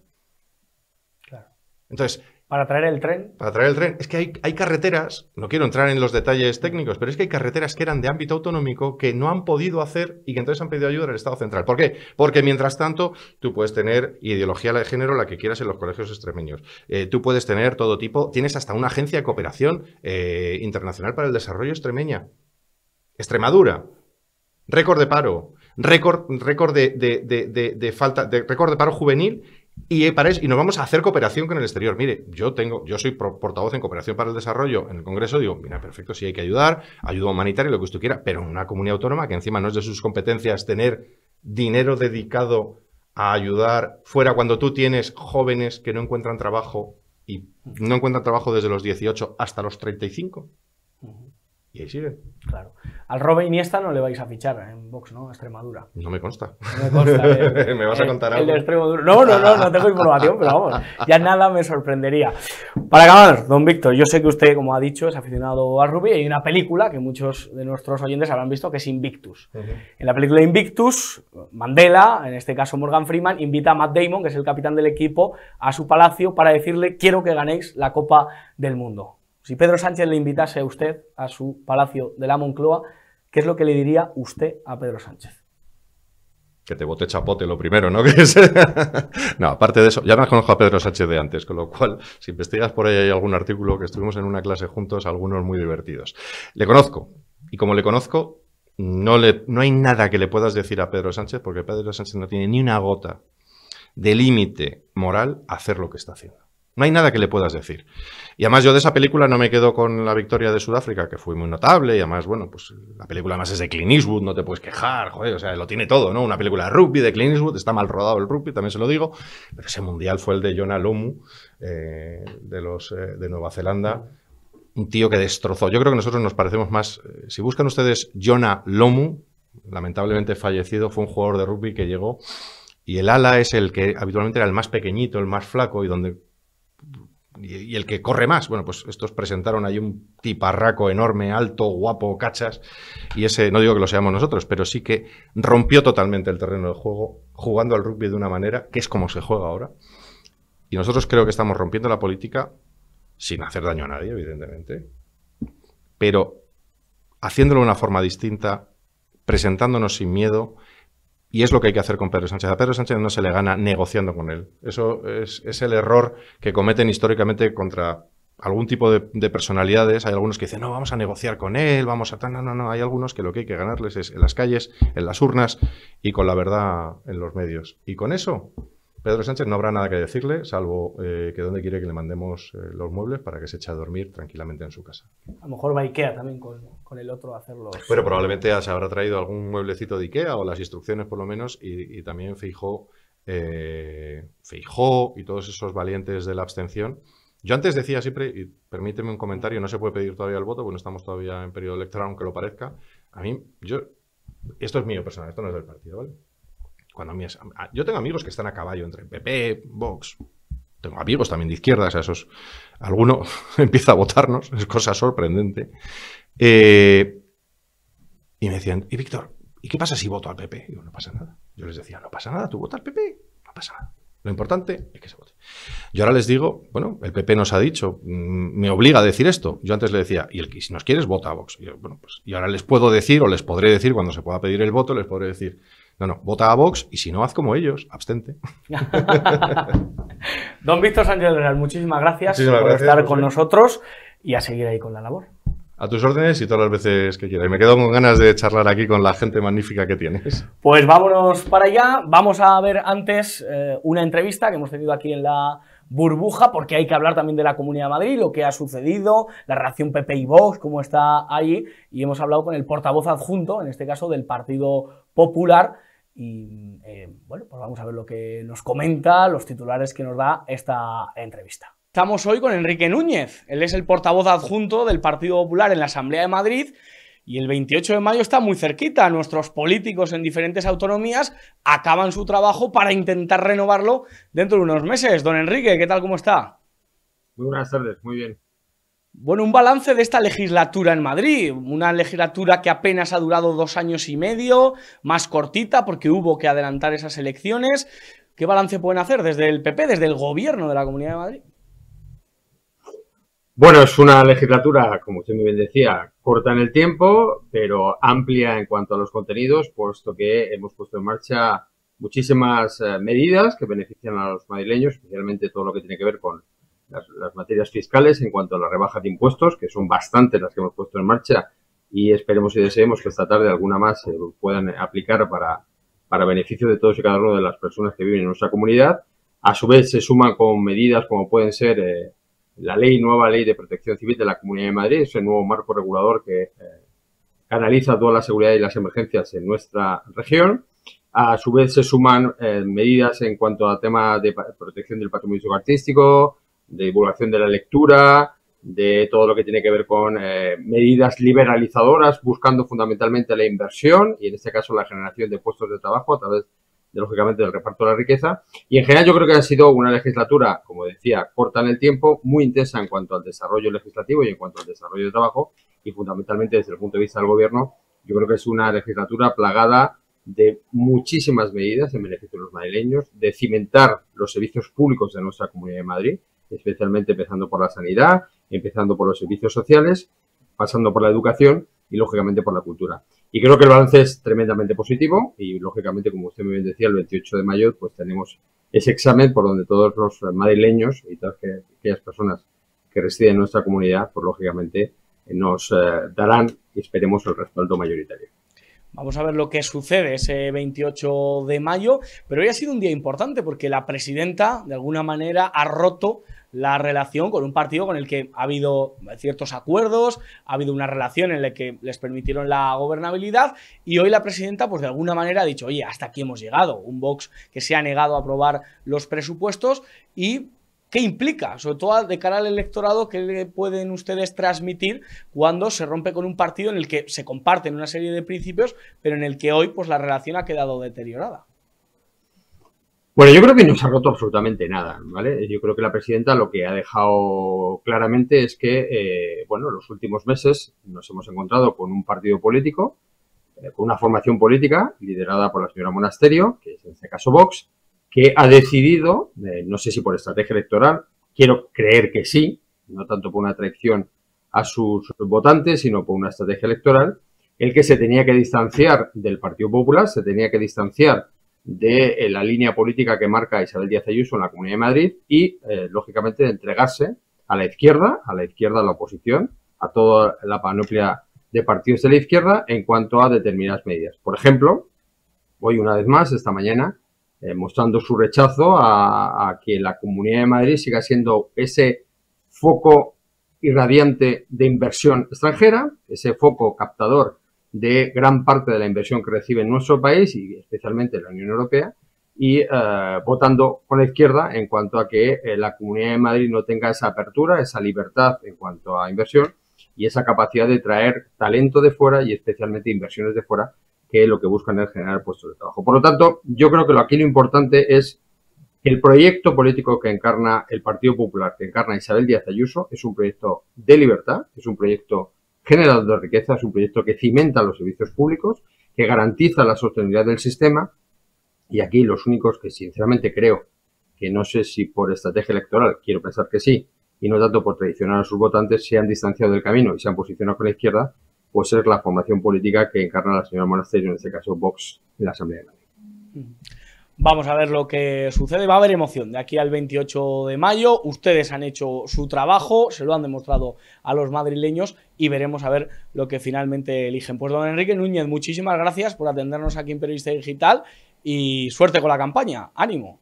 Claro. Entonces, ¿para traer el tren? Para traer el tren. Es que hay carreteras, no quiero entrar en los detalles técnicos, pero es que hay carreteras que eran de ámbito autonómico que no han podido hacer y que entonces han pedido ayuda al Estado Central. ¿Por qué? Porque mientras tanto tú puedes tener ideología de género, la que quieras en los colegios extremeños. Tú puedes tener todo tipo, tienes hasta una agencia de cooperación internacional para el desarrollo extremeña. Extremadura, récord de paro, récord de paro juvenil. Y nos vamos a hacer cooperación con el exterior. Mire, yo soy portavoz en cooperación para el desarrollo en el Congreso. Digo, mira, perfecto, sí hay que ayudar, ayuda humanitaria, lo que usted quiera, pero en una comunidad autónoma que encima no es de sus competencias tener dinero dedicado a ayudar fuera cuando tú tienes jóvenes que no encuentran trabajo y no encuentran trabajo desde los 18 hasta los 35? Y ahí siguen. Claro. Al Robe Iniesta no le vais a fichar en Vox, ¿no? A Extremadura. No me consta. No me consta. ¿Me vas a contar algo? El de Extremadura. No tengo información, pero vamos, ya nada me sorprendería. Para acabar, don Víctor, yo sé que usted, como ha dicho, es aficionado al rugby y hay una película que muchos de nuestros oyentes habrán visto que es Invictus. En la película Invictus, Mandela, en este caso Morgan Freeman, invita a Matt Damon, que es el capitán del equipo, a su palacio para decirle: quiero que ganéis la Copa del Mundo. Si Pedro Sánchez le invitase a usted a su palacio de la Moncloa, ¿qué es lo que le diría usted a Pedro Sánchez? Que te bote chapote lo primero, ¿no? No, aparte de eso, ya me conozco a Pedro Sánchez de antes, con lo cual, si investigas por ahí hay algún artículo que estuvimos en una clase juntos, algunos muy divertidos. Le conozco, y como le conozco, no hay nada que le puedas decir a Pedro Sánchez, porque Pedro Sánchez no tiene ni una gota de límite moral a hacer lo que está haciendo. No hay nada que le puedas decir. Y además yo de esa película no me quedo con la victoria de Sudáfrica, que fue muy notable, y además, bueno, pues la película además es de Clint Eastwood, no te puedes quejar, joder, o sea, lo tiene todo, ¿no? Una película de rugby de Clint Eastwood, está mal rodado el rugby, también se lo digo, pero ese mundial fue el de Jonah Lomu, de Nueva Zelanda, un tío que destrozó. Yo creo que nosotros nos parecemos más, si buscan ustedes Jonah Lomu, lamentablemente fallecido, fue un jugador de rugby que llegó, y el ala es el que habitualmente era el más pequeñito, el más flaco, y el que corre más. Bueno, pues estos presentaron ahí un tiparraco enorme, alto, guapo, cachas, y ese, no digo que lo seamos nosotros, pero sí que rompió totalmente el terreno de juego, jugando al rugby de una manera que es como se juega ahora. Y nosotros creo que estamos rompiendo la política sin hacer daño a nadie, evidentemente, pero haciéndolo de una forma distinta, presentándonos sin miedo. Y es lo que hay que hacer con Pedro Sánchez. A Pedro Sánchez no se le gana negociando con él. Eso es el error que cometen históricamente contra algún tipo de personalidades. Hay algunos que dicen, no, vamos a negociar con él, vamos a... No. Hay algunos que lo que hay que ganarles es en las calles, en las urnas y con la verdad en los medios. Y con eso, Pedro Sánchez no habrá nada que decirle, salvo que donde quiere que le mandemos los muebles para que se eche a dormir tranquilamente en su casa. A lo mejor va a Ikea también con el otro a hacerlo. Pero probablemente se habrá traído algún mueblecito de Ikea o las instrucciones por lo menos, y también Feijóo y todos esos valientes de la abstención. Yo antes decía siempre, y permíteme un comentario, no se puede pedir todavía el voto, porque no estamos todavía en periodo electoral, aunque lo parezca. Esto es mío personal, esto no es del partido, ¿vale? Yo tengo amigos que están a caballo entre PP, Vox. Tengo amigos también de izquierda, o sea, alguno empieza a votarnos, es cosa sorprendente. Y me decían, y Víctor, ¿y qué pasa si voto al PP? Y digo, no pasa nada. Yo les decía, no pasa nada, tú vota al PP, no pasa nada. Lo importante es que se vote. Yo ahora les digo, bueno, el PP nos ha dicho, me obliga a decir esto. Yo antes le decía, si nos quieres, vota a Vox. Y ahora les puedo decir, o les podré decir, cuando se pueda pedir el voto, les podré decir, no, vota a Vox, y si no, haz como ellos, abstente. Don Víctor Sánchez del Real, muchísimas gracias por estar con nosotros y a seguir ahí con la labor. A tus órdenes y todas las veces que quieras. Y me quedo con ganas de charlar aquí con la gente magnífica que tienes. Pues vámonos para allá. Vamos a ver antes una entrevista que hemos tenido aquí en la burbuja, porque hay que hablar también de la Comunidad de Madrid, lo que ha sucedido, la relación PP y Vox, cómo está ahí, y hemos hablado con el portavoz adjunto, en este caso del Partido Popular, y bueno, pues vamos a ver lo que nos comenta, los titulares que nos da esta entrevista. Estamos hoy con Enrique Núñez, él es el portavoz adjunto del Partido Popular en la Asamblea de Madrid, y el 28 de mayo está muy cerquita. Nuestros políticos en diferentes autonomías acaban su trabajo para intentar renovarlo dentro de unos meses. Don Enrique, ¿qué tal? ¿Cómo está? Muy buenas tardes, muy bien. Bueno, un balance de esta legislatura en Madrid, una legislatura que apenas ha durado 2 años y medio, más cortita porque hubo que adelantar esas elecciones. ¿Qué balance pueden hacer desde el PP, desde el gobierno de la Comunidad de Madrid? Bueno, es una legislatura, como usted muy bien decía, corta en el tiempo, pero amplia en cuanto a los contenidos, puesto que hemos puesto en marcha muchísimas medidas que benefician a los madrileños, especialmente todo lo que tiene que ver con las materias fiscales en cuanto a la rebaja de impuestos, que son bastantes las que hemos puesto en marcha, y esperemos y deseemos que esta tarde alguna más se puedan aplicar para beneficio de todos y cada uno de las personas que viven en nuestra comunidad. A su vez se suman con medidas como pueden ser la nueva ley de protección civil de la Comunidad de Madrid, es el nuevo marco regulador que canaliza toda la seguridad y las emergencias en nuestra región. A su vez se suman medidas en cuanto a temas de protección del patrimonio artístico, de divulgación de la lectura, de todo lo que tiene que ver con medidas liberalizadoras, buscando fundamentalmente la inversión y en este caso la generación de puestos de trabajo a través de, lógicamente, del reparto de la riqueza. Y en general yo creo que ha sido una legislatura, como decía, corta en el tiempo, muy intensa en cuanto al desarrollo legislativo y en cuanto al desarrollo de trabajo y fundamentalmente desde el punto de vista del gobierno, yo creo que es una legislatura plagada de muchísimas medidas en beneficio de los madrileños, de cimentar los servicios públicos de nuestra Comunidad de Madrid, especialmente empezando por la sanidad, empezando por los servicios sociales, pasando por la educación y, lógicamente, por la cultura. Y creo que el balance es tremendamente positivo y, lógicamente, como usted muy bien decía, el 28 de mayo pues tenemos ese examen por donde todos los madrileños y todas aquellas personas que residen en nuestra comunidad, pues, lógicamente, nos darán, y esperemos, el respaldo mayoritario. Vamos a ver lo que sucede ese 28 de mayo, pero hoy ha sido un día importante porque la presidenta, de alguna manera, ha roto la relación con un partido con el que ha habido ciertos acuerdos, ha habido una relación en la que les permitieron la gobernabilidad y hoy la presidenta, pues de alguna manera ha dicho, oye, hasta aquí hemos llegado, un Vox que se ha negado a aprobar los presupuestos y ¿qué implica? Sobre todo de cara al electorado, ¿qué le pueden ustedes transmitir cuando se rompe con un partido en el que se comparten una serie de principios, pero en el que hoy pues la relación ha quedado deteriorada? Bueno, yo creo que no se ha roto absolutamente nada, ¿vale? Yo creo que la presidenta lo que ha dejado claramente es que, bueno, los últimos meses nos hemos encontrado con un partido político, con una formación política liderada por la señora Monasterio, que es en este caso Vox, que ha decidido, no sé si por estrategia electoral, quiero creer que sí, no tanto por una traición a sus votantes, sino por una estrategia electoral, el que se tenía que distanciar del Partido Popular, se tenía que distanciar de la línea política que marca Isabel Díaz Ayuso en la Comunidad de Madrid y, lógicamente, de entregarse a la izquierda, a la oposición, a toda la panoplia de partidos de la izquierda en cuanto a determinadas medidas. Por ejemplo, hoy una vez más, esta mañana, mostrando su rechazo a que la Comunidad de Madrid siga siendo ese foco irradiante de inversión extranjera, ese foco captador de gran parte de la inversión que recibe en nuestro país y especialmente en la Unión Europea y votando con la izquierda en cuanto a que la Comunidad de Madrid no tenga esa apertura, esa libertad en cuanto a inversión y esa capacidad de traer talento de fuera y especialmente inversiones de fuera que lo que buscan es generar puestos de trabajo. Por lo tanto, yo creo que aquí lo importante es que el proyecto político que encarna el Partido Popular, que encarna Isabel Díaz Ayuso, es un proyecto de libertad, es un proyecto generador de riqueza, es un proyecto que cimenta los servicios públicos, que garantiza la sostenibilidad del sistema y aquí los únicos que sinceramente creo que no sé si por estrategia electoral, quiero pensar que sí, y no tanto por traicionar a sus votantes, se han distanciado del camino y se han posicionado con la izquierda, pues es la formación política que encarna la señora Monasterio, en este caso Vox, en la Asamblea de Madrid. Vamos a ver lo que sucede. Va a haber emoción de aquí al 28 de mayo. Ustedes han hecho su trabajo, se lo han demostrado a los madrileños y veremos a ver lo que finalmente eligen. Pues don Enrique Núñez, muchísimas gracias por atendernos aquí en Periodista Digital y suerte con la campaña. ¡Ánimo!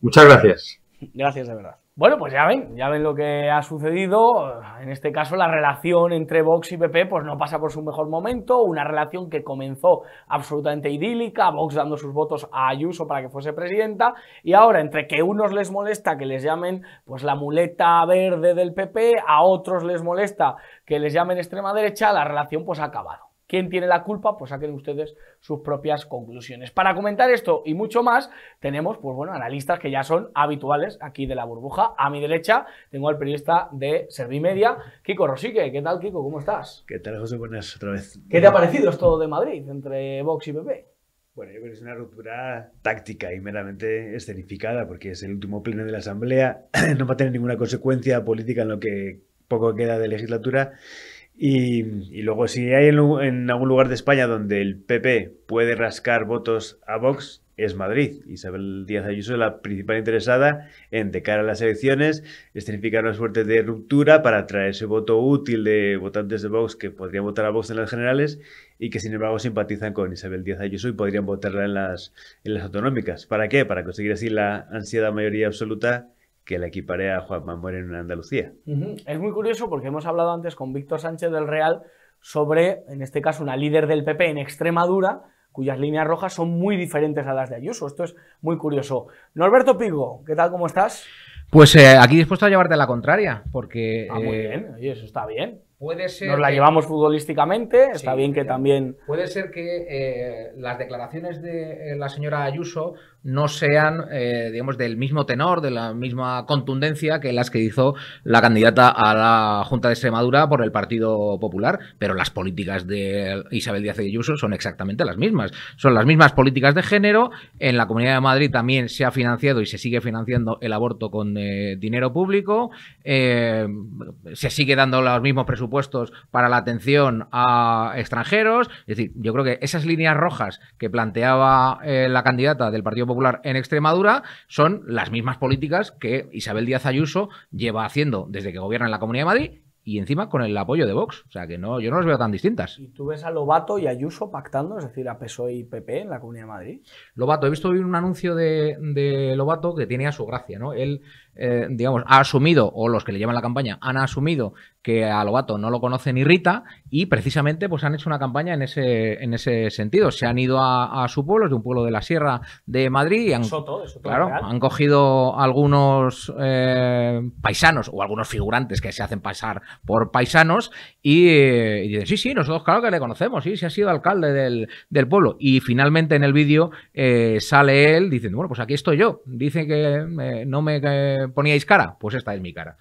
Muchas gracias. Gracias de verdad. Bueno, pues ya ven lo que ha sucedido. En este caso, la relación entre Vox y PP pues no pasa por su mejor momento. Una relación que comenzó absolutamente idílica, Vox dando sus votos a Ayuso para que fuese presidenta, y ahora entre que a unos les molesta que les llamen pues la muleta verde del PP, a otros les molesta que les llamen extrema derecha, la relación pues ha acabado. ¿Quién tiene la culpa? Pues saquen ustedes sus propias conclusiones. Para comentar esto y mucho más, tenemos, pues bueno, analistas que ya son habituales aquí de La Burbuja. A mi derecha tengo al periodista de Servimedia, Kiko Rosique. ¿Qué tal, Kiko? ¿Cómo estás? ¿Qué tal, José? Buenas, otra vez. ¿Qué te ha parecido esto de Madrid, entre Vox y PP? Bueno, yo creo que es una ruptura táctica y meramente escenificada, porque es el último pleno de la Asamblea, no va a tener ninguna consecuencia política en lo que poco queda de legislatura. Y luego, si hay en algún lugar de España donde el PP puede rascar votos a Vox, es Madrid. Isabel Díaz Ayuso es la principal interesada en, de cara a las elecciones, escenificar una suerte de ruptura para traer ese voto útil de votantes de Vox que podrían votar a Vox en las generales y que sin embargo simpatizan con Isabel Díaz Ayuso y podrían votarla en las autonómicas. ¿Para qué? Para conseguir así la ansiada mayoría absoluta que la equipare a Juanma Moreno en Andalucía. Es muy curioso porque hemos hablado antes con Víctor Sánchez del Real sobre, en este caso, una líder del PP en Extremadura, cuyas líneas rojas son muy diferentes a las de Ayuso. Esto es muy curioso. Norberto Pigo, ¿qué tal? ¿Cómo estás? Pues aquí dispuesto a llevarte la contraria, porque... Muy bien, oye, eso está bien. Puede ser Nos la llevamos futbolísticamente, está sí, bien que también... Puede ser que las declaraciones de la señora Ayuso no sean, digamos, del mismo tenor, de la misma contundencia que las que hizo la candidata a la Junta de Extremadura por el Partido Popular, pero las políticas de Isabel Díaz Ayuso son exactamente las mismas. Son las mismas políticas de género. En la Comunidad de Madrid también se ha financiado y se sigue financiando el aborto con dinero público. Se sigue dando los mismos presupuestos para la atención a extranjeros. Es decir, yo creo que esas líneas rojas que planteaba la candidata del Partido Popular en Extremadura son las mismas políticas que Isabel Díaz Ayuso lleva haciendo desde que gobierna en la Comunidad de Madrid y encima con el apoyo de Vox. O sea que no, yo no las veo tan distintas. ¿Y tú ves a Lobato y Ayuso pactando, es decir, a PSOE y PP en la Comunidad de Madrid? Lobato, he visto hoy un anuncio de Lobato que tenía su gracia, ¿no? Él, digamos, ha asumido, o los que le llevan la campaña han asumido que a Lobato no lo conoce ni Rita y precisamente pues han hecho una campaña en ese sentido. Se han ido a su pueblo, es de un pueblo de la Sierra de Madrid y han, Soto claro, Real. Han cogido algunos paisanos o algunos figurantes que se hacen pasar por paisanos y dicen, sí, nosotros claro que le conocemos, sí ha sido alcalde del pueblo. Y finalmente en el vídeo sale él diciendo, bueno, pues aquí estoy yo. Dice que no me poníais cara, pues esta es mi cara.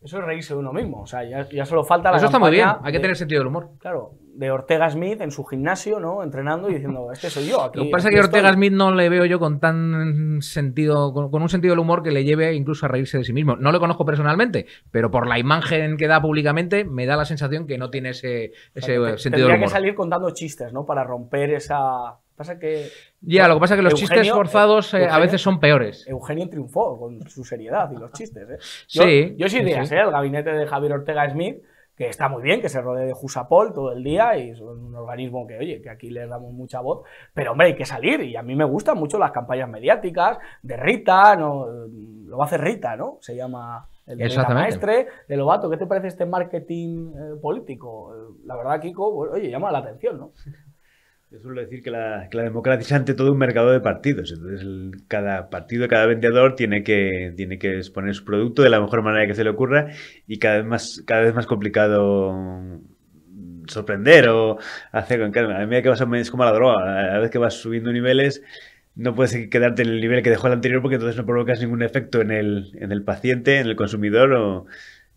Eso es reírse de uno mismo, o sea, ya solo falta la Eso está muy bien, hay que de, tener sentido del humor. Claro, de Ortega Smith en su gimnasio, ¿no? Entrenando y diciendo, este soy yo. Aquí, Lo que pasa es que Ortega Smith no le veo yo con tan sentido, con un sentido del humor que le lleve incluso a reírse de sí mismo. No lo conozco personalmente, pero por la imagen que da públicamente me da la sensación que no tiene ese sentido del humor. Tendría que salir contando chistes, ¿no? Para romper esa... Pasa que... Ya, lo que pasa es que los chistes forzados a veces son peores. Eugenio triunfó con su seriedad y los chistes, ¿eh? Yo sí ideas, sí. El gabinete de Javier Ortega Smith, que está muy bien, que se rodee de Jusapol todo el día y son un organismo que, oye, que aquí les damos mucha voz, pero hombre, hay que salir y a mí me gustan mucho las campañas mediáticas de Rita, ¿no? Lo va a hacer Rita, ¿no? Se llama... El de la maestre, de Lobato. ¿Qué te parece este marketing político? La verdad, Kiko, oye, llama la atención, ¿no? Yo suelo decir que la democracia es ante todo un mercado de partidos. Entonces, cada partido, cada vendedor tiene que exponer su producto de la mejor manera que se le ocurra y cada vez más complicado sorprender o hacer con calma. A medida que vas es como la droga. A la vez que vas subiendo niveles, no puedes quedarte en el nivel que dejó el anterior porque entonces no provocas ningún efecto en el paciente, en el consumidor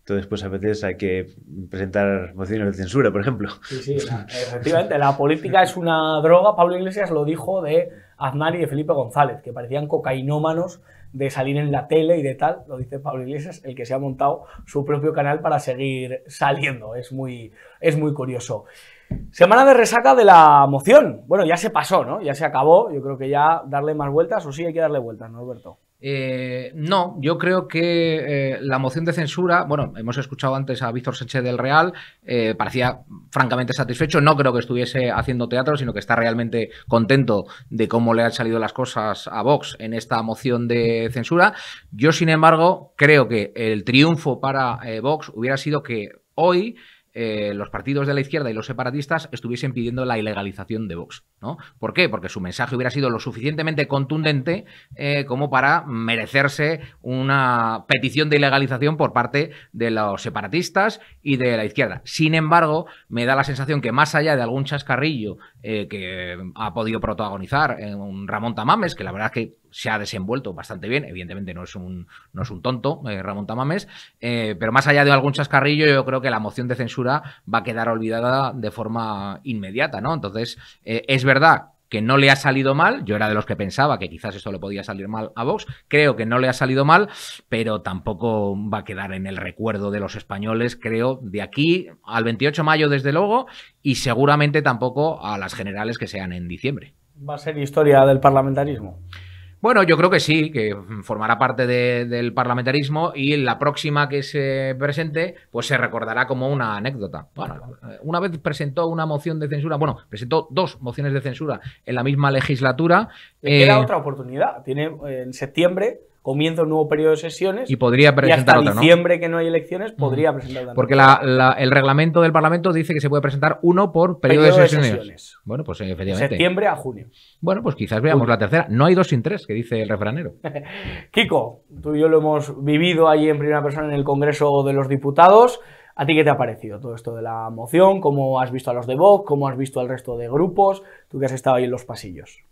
Entonces, pues a veces hay que presentar mociones de censura, por ejemplo. Sí, efectivamente. La política es una droga. Pablo Iglesias lo dijo de Aznar y de Felipe González, que parecían cocainómanos de salir en la tele y de tal. Lo dice Pablo Iglesias, el que se ha montado su propio canal para seguir saliendo. Es muy curioso. Semana de resaca de la moción. Bueno, ya se pasó, ¿no? Ya se acabó. Yo creo que ya darle más vueltas, o sí hay que darle vueltas, ¿no, Alberto? No, yo creo que la moción de censura, bueno, hemos escuchado antes a Víctor Sánchez del Real, parecía francamente satisfecho, no creo que estuviese haciendo teatro, sino que está realmente contento de cómo le han salido las cosas a Vox en esta moción de censura. Yo, sin embargo, creo que el triunfo para Vox hubiera sido que hoy los partidos de la izquierda y los separatistas estuviesen pidiendo la ilegalización de Vox, ¿no? ¿Por qué? Porque su mensaje hubiera sido lo suficientemente contundente como para merecerse una petición de ilegalización por parte de los separatistas y de la izquierda. Sin embargo, me da la sensación que más allá de algún chascarrillo que ha podido protagonizar un Ramón Tamames, que la verdad es que se ha desenvuelto bastante bien, evidentemente no es un tonto, Ramón Tamames, pero más allá de algún chascarrillo, yo creo que la moción de censura va a quedar olvidada de forma inmediata, ¿no? Entonces, es verdad que no le ha salido mal, yo era de los que pensaba que quizás esto le podía salir mal a Vox, creo que no le ha salido mal, pero tampoco va a quedar en el recuerdo de los españoles, creo, de aquí al 28 de mayo desde luego, y seguramente tampoco a las generales que sean en diciembre. ¿Va a ser historia del parlamentarismo? Bueno, yo creo que sí, que formará parte del parlamentarismo y la próxima que se presente, pues se recordará como una anécdota. Bueno, una vez presentó una moción de censura, bueno, presentó 2 mociones de censura en la misma legislatura. Le queda otra oportunidad. Tiene en septiembre comienza un nuevo periodo de sesiones y podría presentar y hasta otra, diciembre, ¿no? que no hay elecciones, podría presentar otra. Porque el reglamento del Parlamento dice que se puede presentar uno por periodo de sesiones. Bueno, pues de efectivamente. septiembre a junio. Bueno, pues quizás veamos la tercera. No hay 2 sin 3, que dice el refranero. Kiko, tú y yo lo hemos vivido ahí en primera persona en el Congreso de los Diputados. ¿A ti qué te ha parecido todo esto de la moción? ¿Cómo has visto a los de Vox? ¿Cómo has visto al resto de grupos? Tú que has estado ahí en los pasillos.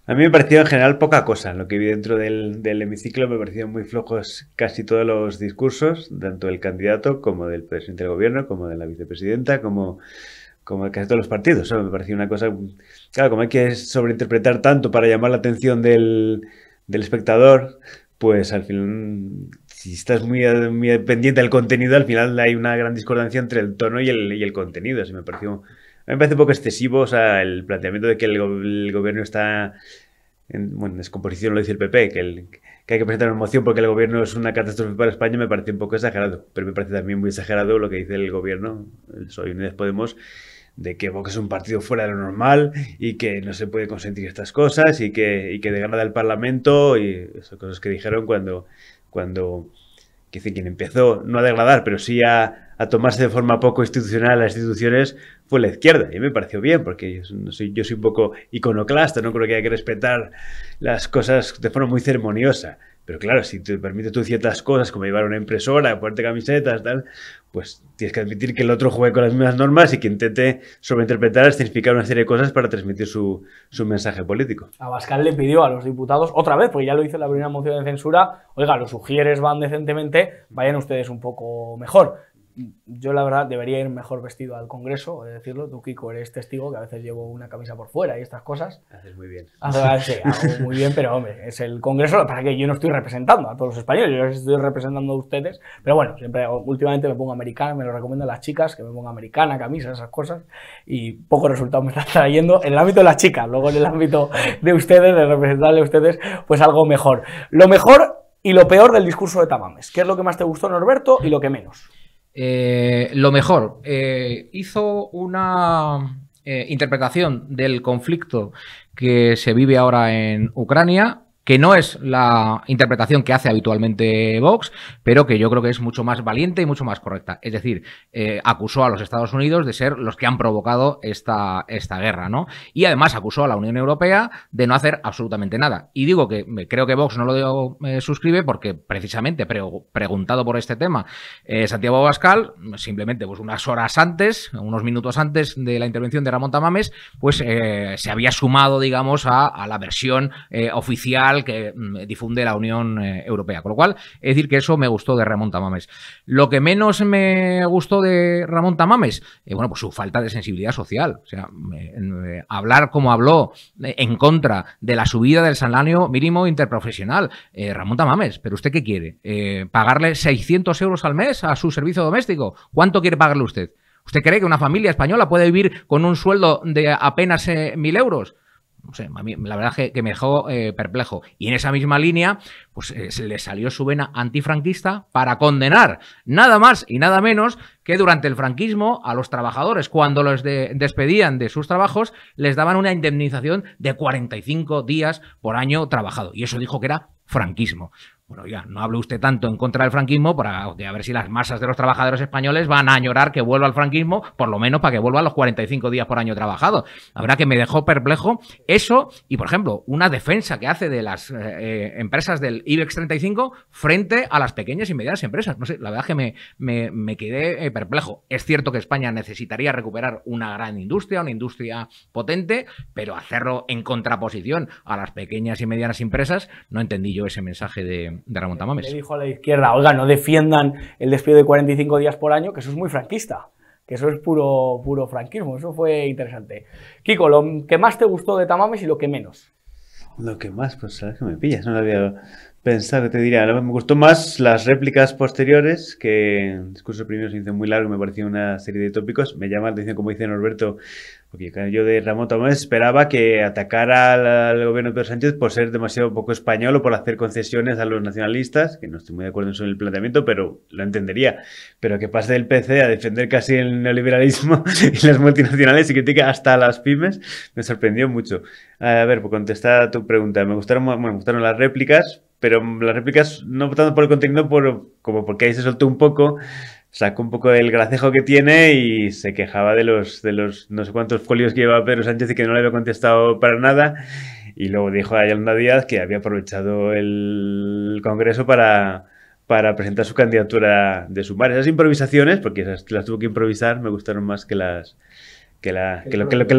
A mí me pareció en general poca cosa. Lo que vi dentro del hemiciclo me parecieron muy flojos casi todos los discursos, tanto del candidato como del presidente del gobierno, como de la vicepresidenta, como de casi todos los partidos. Eso me pareció una cosa... Claro, como hay que sobreinterpretar tanto para llamar la atención del espectador, pues al final, si estás muy pendiente del contenido, al final hay una gran discordancia entre el tono y el contenido. Así me pareció... A mí me parece un poco excesivo, o sea, el planteamiento de que el gobierno está en descomposición, lo dice el PP, que hay que presentar una moción porque el gobierno es una catástrofe para España, me parece un poco exagerado. Pero me parece también muy exagerado lo que dice el gobierno, el PSOE y Unidas Podemos, de que Vox es un partido fuera de lo normal y que no se puede consentir estas cosas y que degrada el Parlamento y esas cosas que dijeron cuando quien empezó no a degradar, pero sí a tomarse de forma poco institucional las instituciones fue la izquierda. Y me pareció bien, porque yo soy un poco iconoclasta, no creo que haya que respetar las cosas de forma muy ceremoniosa. Pero claro, si te permite tú ciertas cosas, como llevar una impresora, ponerte camisetas, tal, pues tienes que admitir que el otro juegue con las mismas normas y que intente sobreinterpretar, escenificar una serie de cosas para transmitir su mensaje político. Abascal le pidió a los diputados, otra vez, porque ya lo hizo en la primera moción de censura, oiga, los sugieres van decentemente, vayan ustedes un poco mejor. Yo, la verdad, debería ir mejor vestido al Congreso, he de decirlo. Tú, Kiko, eres testigo que a veces llevo una camisa por fuera y estas cosas. Haces muy bien. Sí, hago muy bien, pero hombre, es el Congreso, para que yo no estoy representando a todos los españoles, yo les estoy representando a ustedes. Pero bueno, siempre, últimamente me pongo americana, me lo recomiendan las chicas, que me ponga americana, camisa, esas cosas, y pocos resultados me están trayendo en el ámbito de las chicas. Luego en el ámbito de ustedes, de representarle a ustedes, pues algo mejor. Lo mejor y lo peor del discurso de Tamames. ¿Qué es lo que más te gustó, Norberto, y lo que menos? Lo mejor, hizo una interpretación del conflicto que se vive ahora en Ucrania, que no es la interpretación que hace habitualmente Vox, pero que yo creo que es mucho más valiente y mucho más correcta. Es decir, acusó a los Estados Unidos de ser los que han provocado esta guerra, ¿no? Y además acusó a la Unión Europea de no hacer absolutamente nada. Y digo que creo que Vox no lo suscribe porque precisamente preguntado por este tema, Santiago Abascal, simplemente pues unas horas antes, unos minutos antes de la intervención de Ramón Tamames, pues se había sumado, digamos, a la versión oficial que difunde la Unión Europea. Con lo cual, es decir que eso me gustó de Ramón Tamames. Lo que menos me gustó de Ramón Tamames, bueno, pues su falta de sensibilidad social. O sea, hablar como habló en contra de la subida del salario mínimo interprofesional. Ramón Tamames, ¿pero usted qué quiere? ¿Pagarle 600 euros al mes a su servicio doméstico? ¿Cuánto quiere pagarle usted? ¿Usted cree que una familia española puede vivir con un sueldo de apenas 1.000 euros? No sé, a mí la verdad que me dejó perplejo. Y en esa misma línea, pues se le salió su vena antifranquista para condenar nada más y nada menos que durante el franquismo a los trabajadores, cuando los despedían de sus trabajos, les daban una indemnización de 45 días por año trabajado. Y eso dijo que era franquismo. Bueno, ya, no hable usted tanto en contra del franquismo para a ver si las masas de los trabajadores españoles van a añorar que vuelva al franquismo, por lo menos para que vuelva a los 45 días por año trabajado. La verdad que me dejó perplejo eso y, por ejemplo, una defensa que hace de las empresas del IBEX 35 frente a las pequeñas y medianas empresas. No sé, la verdad que me quedé perplejo. Es cierto que España necesitaría recuperar una gran industria, una industria potente, pero hacerlo en contraposición a las pequeñas y medianas empresas, no entendí yo ese mensaje de Ramón Tamames. Le dijo a la izquierda, oiga, no defiendan el despido de 45 días por año, que eso es muy franquista, que eso es puro franquismo. Eso fue interesante. Kiko, lo que más te gustó de Tamames y lo que menos. Lo que más, pues sabes que me pillas, no lo había pensado, que te diría. Me gustó más las réplicas posteriores, que el discurso primero se hizo muy largo, me pareció una serie de tópicos. Me llama la atención, como dice Norberto, porque yo de Ramón Tamames esperaba que atacara al gobierno de Pedro Sánchez por ser demasiado poco español o por hacer concesiones a los nacionalistas, que no estoy muy de acuerdo en eso en el planteamiento, pero lo entendería. Pero que pase del PC a defender casi el neoliberalismo y las multinacionales y critica hasta a las pymes, me sorprendió mucho. A ver, por contestar a tu pregunta, me gustaron las réplicas, pero las réplicas no tanto por el contenido como porque ahí se soltó un poco, sacó un poco el gracejo que tiene y se quejaba de los no sé cuántos folios que llevaba Pedro Sánchez y que no le había contestado para nada. Y luego dijo a Yolanda Díaz que había aprovechado el Congreso para presentar su candidatura de sumar. Esas improvisaciones, porque esas las tuvo que improvisar, me gustaron más que lo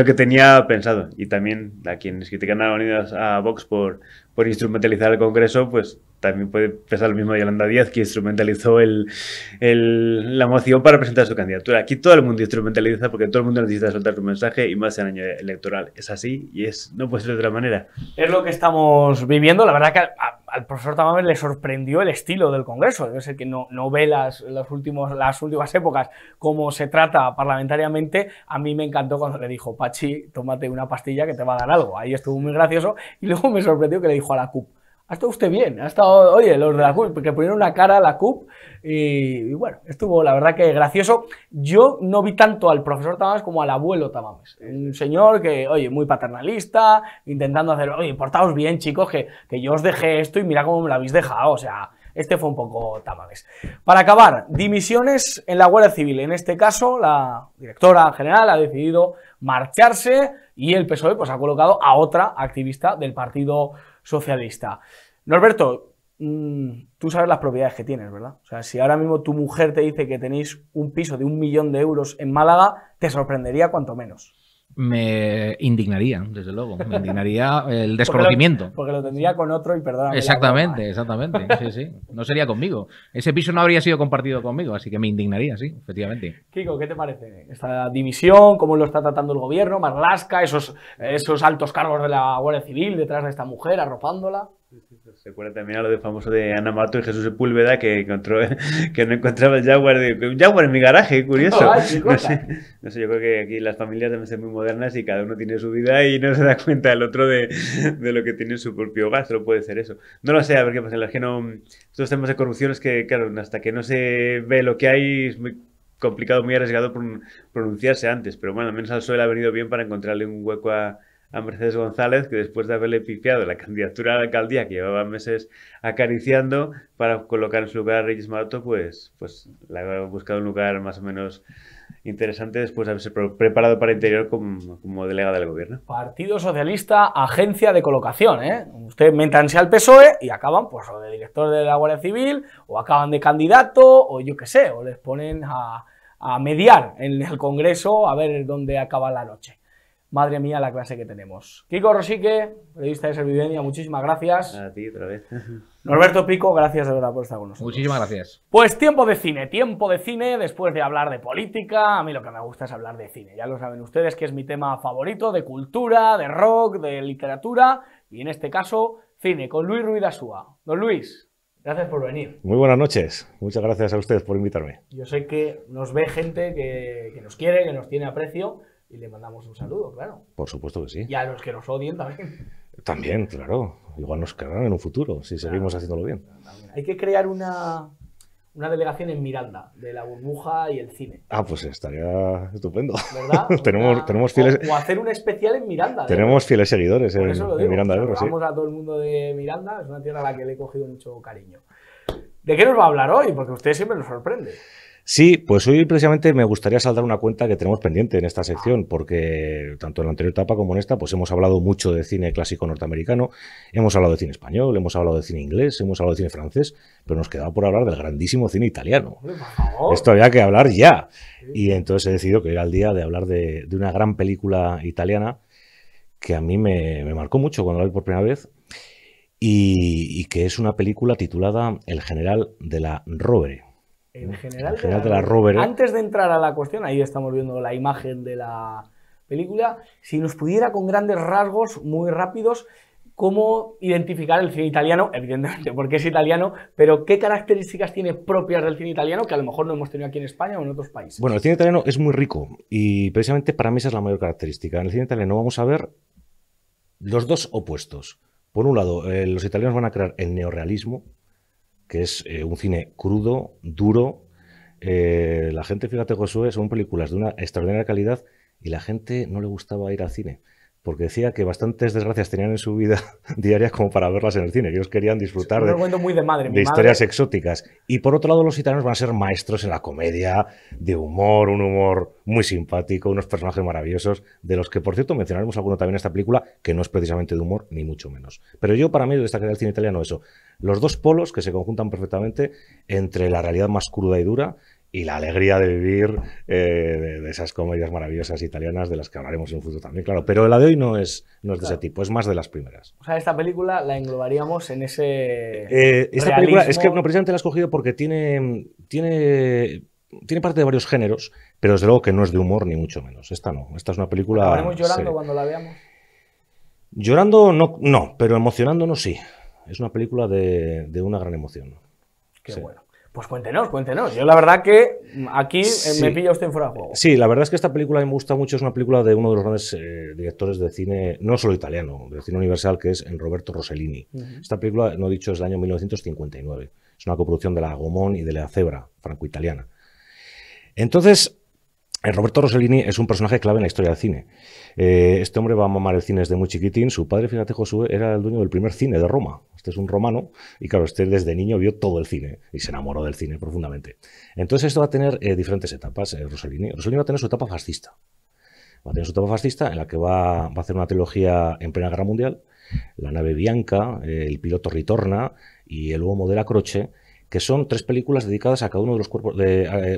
que tenía pensado. Y también a quienes critican a Unidas a Vox por instrumentalizar el Congreso, pues también puede pensar lo mismo de Yolanda Díaz, que instrumentalizó la moción para presentar su candidatura. Aquí todo el mundo instrumentaliza porque todo el mundo necesita soltar su mensaje y más en año electoral. Es así y no puede ser de otra manera. Es lo que estamos viviendo. La verdad que al profesor Tamames le sorprendió el estilo del Congreso. Debe ser que no ve las últimas épocas cómo se trata parlamentariamente. A mí me encantó cuando le dijo: Pachi, tómate una pastilla que te va a dar algo. Ahí estuvo muy gracioso. Y luego me sorprendió que le dijo a la CUP: ha estado usted bien, ha estado, oye, los de la CUP, que ponieron una cara a la CUP y bueno, estuvo la verdad que gracioso. Yo no vi tanto al profesor Tamames como al abuelo Tamames, un señor que, oye, muy paternalista, intentando hacer, oye, portaos bien, chicos, que yo os dejé esto y mira cómo me lo habéis dejado, o sea, este fue un poco Tamames. Para acabar, dimisiones en la Guardia Civil, en este caso la directora general ha decidido marcharse y el PSOE pues ha colocado a otra activista del Partido Socialista. Norberto, tú sabes las propiedades que tienes, ¿verdad? O sea, si ahora mismo tu mujer te dice que tenéis un piso de 1 millón de euros en Málaga, te sorprendería cuanto menos. Me indignaría, desde luego. Me indignaría el desconocimiento. Porque lo tendría con otro y perdóname. Exactamente, exactamente. Sí, sí. No sería conmigo. Ese piso no habría sido compartido conmigo, así que me indignaría, sí, efectivamente. Kiko, ¿qué te parece esta dimisión? ¿Cómo lo está tratando el gobierno? Marlaska, esos altos cargos de la Guardia Civil detrás de esta mujer, arropándola. Se acuerda también a lo de famoso de Ana Mato y Jesús Sepúlveda que no encontraba el Jaguar. Un Jaguar en mi garaje, curioso. No sé, yo creo que aquí las familias deben ser muy modernas y cada uno tiene su vida y no se da cuenta el otro de lo que tiene en su propio hogar. Solo puede ser eso. No lo sé, a ver qué pasa. Es que estos temas de corrupción es que, claro, hasta que no se ve lo que hay es muy complicado, muy arriesgado pronunciarse antes. Pero bueno, al menos al PSOE le ha venido bien para encontrarle un hueco a Mercedes González, que después de haberle pifiado la candidatura a la alcaldía que llevaba meses acariciando para colocar en su lugar a Reyes Maroto, pues le ha buscado un lugar más o menos interesante después de haberse preparado para Interior como delegada del gobierno. Partido Socialista, agencia de colocación, ¿eh? Usted métanse al PSOE y acaban pues o de director de la Guardia Civil, o acaban de candidato, o yo qué sé, o les ponen a mediar en el Congreso a ver dónde acaba la noche. Madre mía, la clase que tenemos. Kiko Rosique, periodista de Servideña, muchísimas gracias. A ti otra vez. Norberto Pico, gracias de verdad por estar con nosotros. Muchísimas gracias. Pues tiempo de cine, después de hablar de política, a mí lo que me gusta es hablar de cine. Ya lo saben ustedes que es mi tema favorito, de cultura, de rock, de literatura, y en este caso, cine, con Luis Ruiz Asúa. Don Luis, gracias por venir. Muy buenas noches, muchas gracias a ustedes por invitarme. Yo sé que nos ve gente que nos quiere, que nos tiene aprecio, y le mandamos un saludo, claro. Por supuesto que sí. Y a los que nos odien también. También, claro. Igual nos querrán en un futuro, si seguimos haciéndolo bien. Hay que crear una delegación en Miranda, de la burbuja y el cine. Ah, pues estaría estupendo. ¿Verdad? tenemos fieles... O hacer un especial en Miranda. Tenemos fieles seguidores en Miranda de Ebro, sí. Vamos a todo el mundo de Miranda, es una tierra a la que le he cogido mucho cariño. ¿De qué nos va a hablar hoy? Porque usted siempre nos sorprende. Sí, pues hoy precisamente me gustaría saldar una cuenta que tenemos pendiente en esta sección, porque tanto en la anterior etapa como en esta, pues hemos hablado mucho de cine clásico norteamericano, hemos hablado de cine español, hemos hablado de cine inglés, hemos hablado de cine francés, pero nos quedaba por hablar del grandísimo cine italiano. Por favor. Esto había que hablar ya. Y entonces he decidido que era el día de hablar de una gran película italiana que a mí me marcó mucho cuando la vi por primera vez, y que es una película titulada El general de la Rovere. El general de la Rovere. Antes de entrar a la cuestión, ahí estamos viendo la imagen de la película. Si nos pudiera con grandes rasgos, muy rápidos, cómo identificar el cine italiano, evidentemente porque es italiano, pero qué características tiene propias del cine italiano que a lo mejor no hemos tenido aquí en España o en otros países. Bueno, el cine italiano es muy rico y precisamente para mí esa es la mayor característica. En el cine italiano vamos a ver los dos opuestos. Por un lado, los italianos van a crear el neorrealismo, que es un cine crudo, duro. La gente, fíjate, Josué, son películas de una extraordinaria calidad y la gente no le gustaba ir al cine porque decía que bastantes desgracias tenían en su vida diaria como para verlas en el cine, que ellos querían disfrutar Un cuento muy de madre. Mi de historias madre- exóticas. Y por otro lado, los italianos van a ser maestros en la comedia, de humor, un humor muy simpático, unos personajes maravillosos, de los que, por cierto, mencionaremos alguno también en esta película, que no es precisamente de humor, ni mucho menos. Pero yo, para mí, destacaría el cine italiano eso, los dos polos que se conjuntan perfectamente entre la realidad más cruda y dura y la alegría de vivir de esas comedias maravillosas italianas de las que hablaremos en un futuro también, claro. Pero la de hoy no es de ese tipo, es más de las primeras. O sea, esta película la englobaríamos en ese Esta película es que realismo. no, precisamente la he escogido porque tiene parte de varios géneros, pero desde luego que no es de humor ni mucho menos. Esta no, esta es una película ¿Acabaremos llorando seria. cuando la veamos? Llorando no, pero emocionándonos sí. Es una película de una gran emoción. Qué Sí. bueno. Pues cuéntenos. Yo la verdad que aquí Sí. me pilla usted fuera de juego. Sí, la verdad es que esta película me gusta mucho. Es una película de uno de los grandes directores de cine, no solo italiano, de cine universal, que es Roberto Rossellini. Esta película, no he dicho, es del año 1959. Es una coproducción de la Gaumont y de la Zebra, franco-italiana. Entonces, Roberto Rossellini es un personaje clave en la historia del cine. Este hombre va a mamar el cine desde muy chiquitín. Su padre, fíjate, Josué, era el dueño del primer cine de Roma. Este es un romano y, claro, este desde niño vio todo el cine y se enamoró del cine profundamente. Entonces esto va a tener diferentes etapas, Rossellini. Rossellini va a tener su etapa fascista. Va a tener su etapa fascista en la que va a hacer una trilogía en plena guerra mundial, La nave Bianca, El piloto ritorna y El uomo della croce, que son tres películas dedicadas a cada uno de los cuerpos,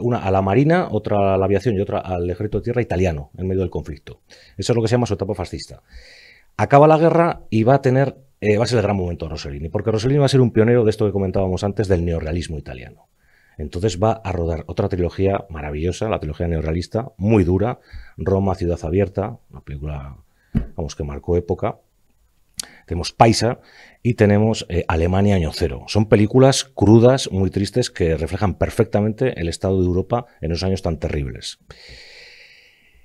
una a la marina, otra a la aviación y otra al ejército de tierra italiano en medio del conflicto. Eso es lo que se llama su etapa fascista. Acaba la guerra y va a ser el gran momento de Rossellini, porque Rossellini va a ser un pionero de esto que comentábamos antes del neorrealismo italiano. Entonces va a rodar otra trilogía maravillosa, la trilogía neorrealista, muy dura, Roma, ciudad abierta, una película, vamos, que marcó época. Tenemos Paisa y tenemos Alemania año cero. Son películas crudas, muy tristes, que reflejan perfectamente el estado de Europa en esos años tan terribles.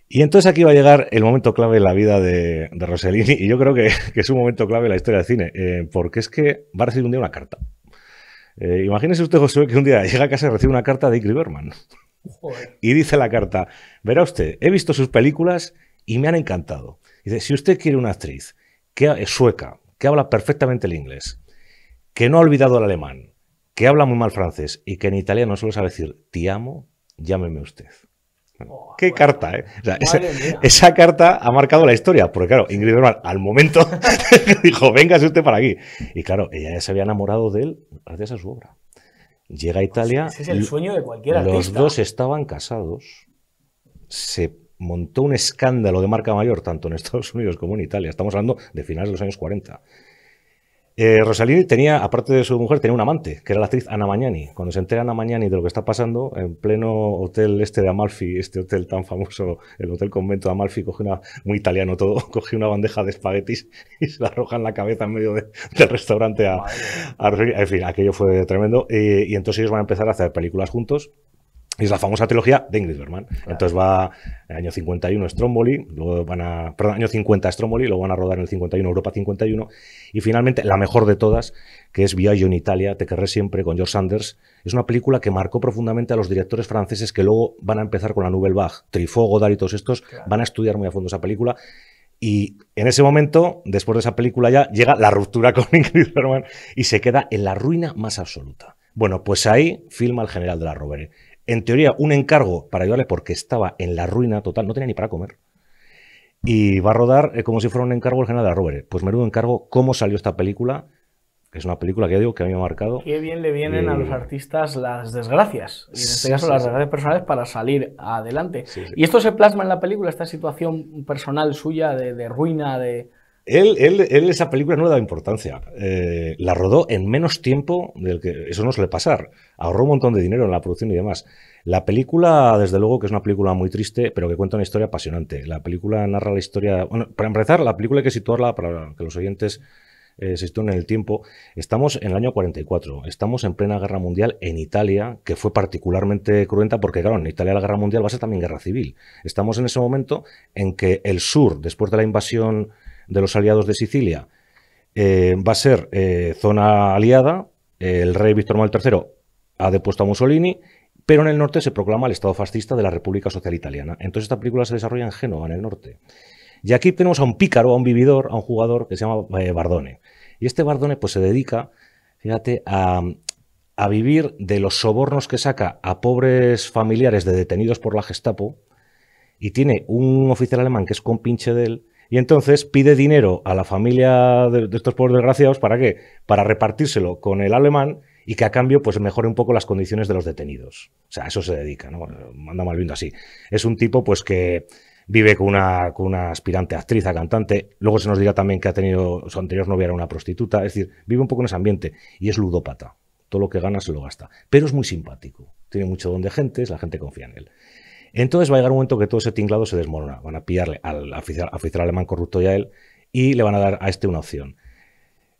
Y entonces aquí va a llegar el momento clave en la vida de Rossellini, y yo creo que es un momento clave en la historia del cine, porque es que va a recibir un día una carta. Imagínese usted, Josué, que un día llega a casa y recibe una carta de Ingrid Bergman. Joder. Y dice la carta: verá usted, he visto sus películas y me han encantado. Dice, si usted quiere una actriz sueca, que habla perfectamente el inglés, que no ha olvidado el alemán, que habla muy mal francés y que en italiano solo sabe decir te amo, llámeme usted. Oh, Qué bueno. carta, ¿eh? O sea, Madre mía. esa carta ha marcado la historia, porque claro, Ingrid Bergman al momento dijo, véngase usted para aquí. Y claro, ella ya se había enamorado de él gracias a su obra. Llega a Italia, Ese es el sueño de cualquier los artista. dos estaban casados, se montó un escándalo de marca mayor, tanto en Estados Unidos como en Italia. Estamos hablando de finales de los años 40. Rossellini tenía, aparte de su mujer, tenía un amante, que era la actriz Anna Magnani. Cuando se entera Anna Magnani de lo que está pasando, en pleno hotel este de Amalfi, este hotel tan famoso, el Hotel Convento de Amalfi, muy italiano todo, coge una bandeja de espaguetis y se la arroja en la cabeza en medio del restaurante a Rossellini. En fin, aquello fue tremendo. Y entonces ellos van a empezar a hacer películas juntos. Y es la famosa trilogía de Ingrid Bergman. Claro. Entonces va en el año 51 Stromboli, luego año 50 Stromboli, luego van a rodar en el 51 Europa 51, y finalmente la mejor de todas, que es Viaggio in Italia, Te querré siempre, con George Sanders. Es una película que marcó profundamente a los directores franceses que luego van a empezar con la Nouvelle Vague. Truffaut, Godard y todos estos van a estudiar muy a fondo esa película. Y en ese momento, después de esa película ya, llega la ruptura con Ingrid Bergman y se queda en la ruina más absoluta. Bueno, pues ahí filma El general de la Rovere. En teoría, un encargo para ayudarle porque estaba en la ruina total, no tenía ni para comer. Y va a rodar como si fuera un encargo el general de la Rovere. Pues menudo encargo, ¿cómo salió esta película? Que es una película que ya digo que a mí me ha marcado. Qué bien le vienen a los artistas las desgracias, y en este caso las desgracias personales, para salir adelante. Sí. Y esto se plasma en la película, esta situación personal suya de ruina, de... Él esa película no le da importancia. La rodó en menos tiempo del que eso no suele pasar. Ahorró un montón de dinero en la producción y demás. La película, desde luego, que es una película muy triste, pero que cuenta una historia apasionante. La película narra la historia... Bueno, para empezar, la película hay que situarla para que los oyentes se sitúen en el tiempo. Estamos en el año 44. Estamos en plena guerra mundial en Italia, que fue particularmente cruenta porque, claro, en Italia la guerra mundial va a ser también guerra civil. Estamos en ese momento en que el sur, después de la invasión de los aliados de Sicilia, va a ser zona aliada. El rey Víctor Manuel III ha depuesto a Mussolini, pero en el norte se proclama el Estado fascista de la República Social Italiana. Entonces esta película se desarrolla en Génova, en el norte. Y aquí tenemos a un pícaro, a un vividor, a un jugador que se llama Bardone. Y este Bardone pues se dedica, fíjate, a vivir de los sobornos que saca a pobres familiares de detenidos por la Gestapo, y tiene un oficial alemán que es compinche de él, y entonces pide dinero a la familia de estos pobres desgraciados, ¿para qué? Para repartírselo con el alemán y que a cambio pues mejore un poco las condiciones de los detenidos. O sea, a eso se dedica, ¿no? Anda mal viendo así. Es un tipo pues que vive con una aspirante actriz, a cantante, luego se nos dirá también que ha tenido, su anterior novia era una prostituta, es decir, vive un poco en ese ambiente y es ludópata. Todo lo que gana se lo gasta. Pero es muy simpático, tiene mucho don de gentes, la gente confía en él. Entonces va a llegar un momento que todo ese tinglado se desmorona. Van a pillarle al oficial alemán corrupto y a él y le van a dar a este una opción.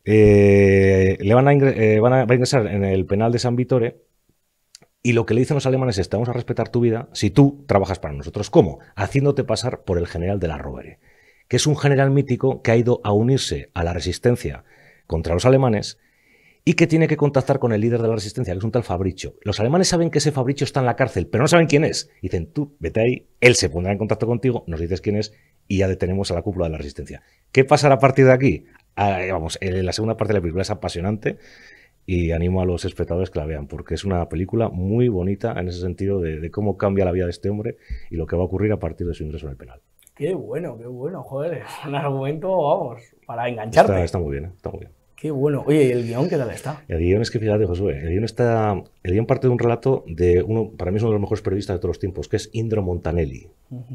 Va a ingresar en el penal de San Vittore y lo que le dicen los alemanes es: te vamos a respetar tu vida si tú trabajas para nosotros. ¿Cómo? Haciéndote pasar por el general de la Rovere, que es un general mítico que ha ido a unirse a la resistencia contra los alemanes y que tiene que contactar con el líder de la resistencia, que es un tal Fabricio. Los alemanes saben que ese Fabricio está en la cárcel, pero no saben quién es. Dicen: tú, vete ahí, él se pondrá en contacto contigo, nos dices quién es y ya detenemos a la cúpula de la resistencia. ¿Qué pasará a partir de aquí? Vamos, la segunda parte de la película es apasionante y animo a los espectadores que la vean, porque es una película muy bonita en ese sentido de cómo cambia la vida de este hombre y lo que va a ocurrir a partir de su ingreso en el penal. Qué bueno, joder, es un argumento, vamos, para engancharte. Está muy bien, está muy bien. Qué bueno. Oye, ¿y el guión qué tal está? El guión es que, fíjate, Josué, el guión parte de un relato de para mí es uno de los mejores periodistas de todos los tiempos, que es Indro Montanelli.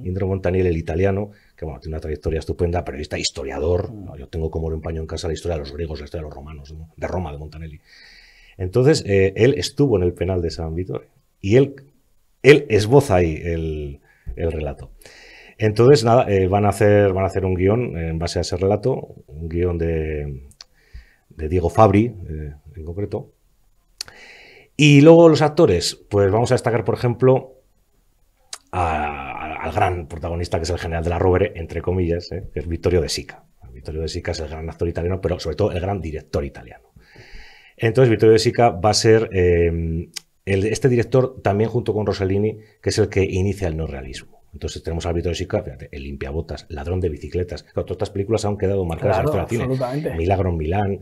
Indro Montanelli, el italiano, que bueno, tiene una trayectoria estupenda, periodista, historiador. ¿No? Yo tengo como oro en paño en casa la historia de los griegos, la historia de los romanos, ¿no? De Roma, de Montanelli. Entonces, él estuvo en el penal de San Vittore y él esboza ahí el relato. Entonces, nada, van a hacer un guión en base a ese relato, un guión de Diego Fabri, en concreto. Y luego los actores, pues vamos a destacar, por ejemplo, al gran protagonista, que es el general de la Rovere, entre comillas, que es Vittorio De Sica. Vittorio De Sica es el gran actor italiano, pero sobre todo el gran director italiano. Entonces, Vittorio De Sica va a ser este director, también junto con Rossellini, que es el que inicia el neorrealismo. Entonces tenemos a Vittorio De Sica, fíjate, El limpiabotas, Ladrón de bicicletas. Claro, todas estas películas han quedado marcadas en la historia del cine. Milagro en Milán,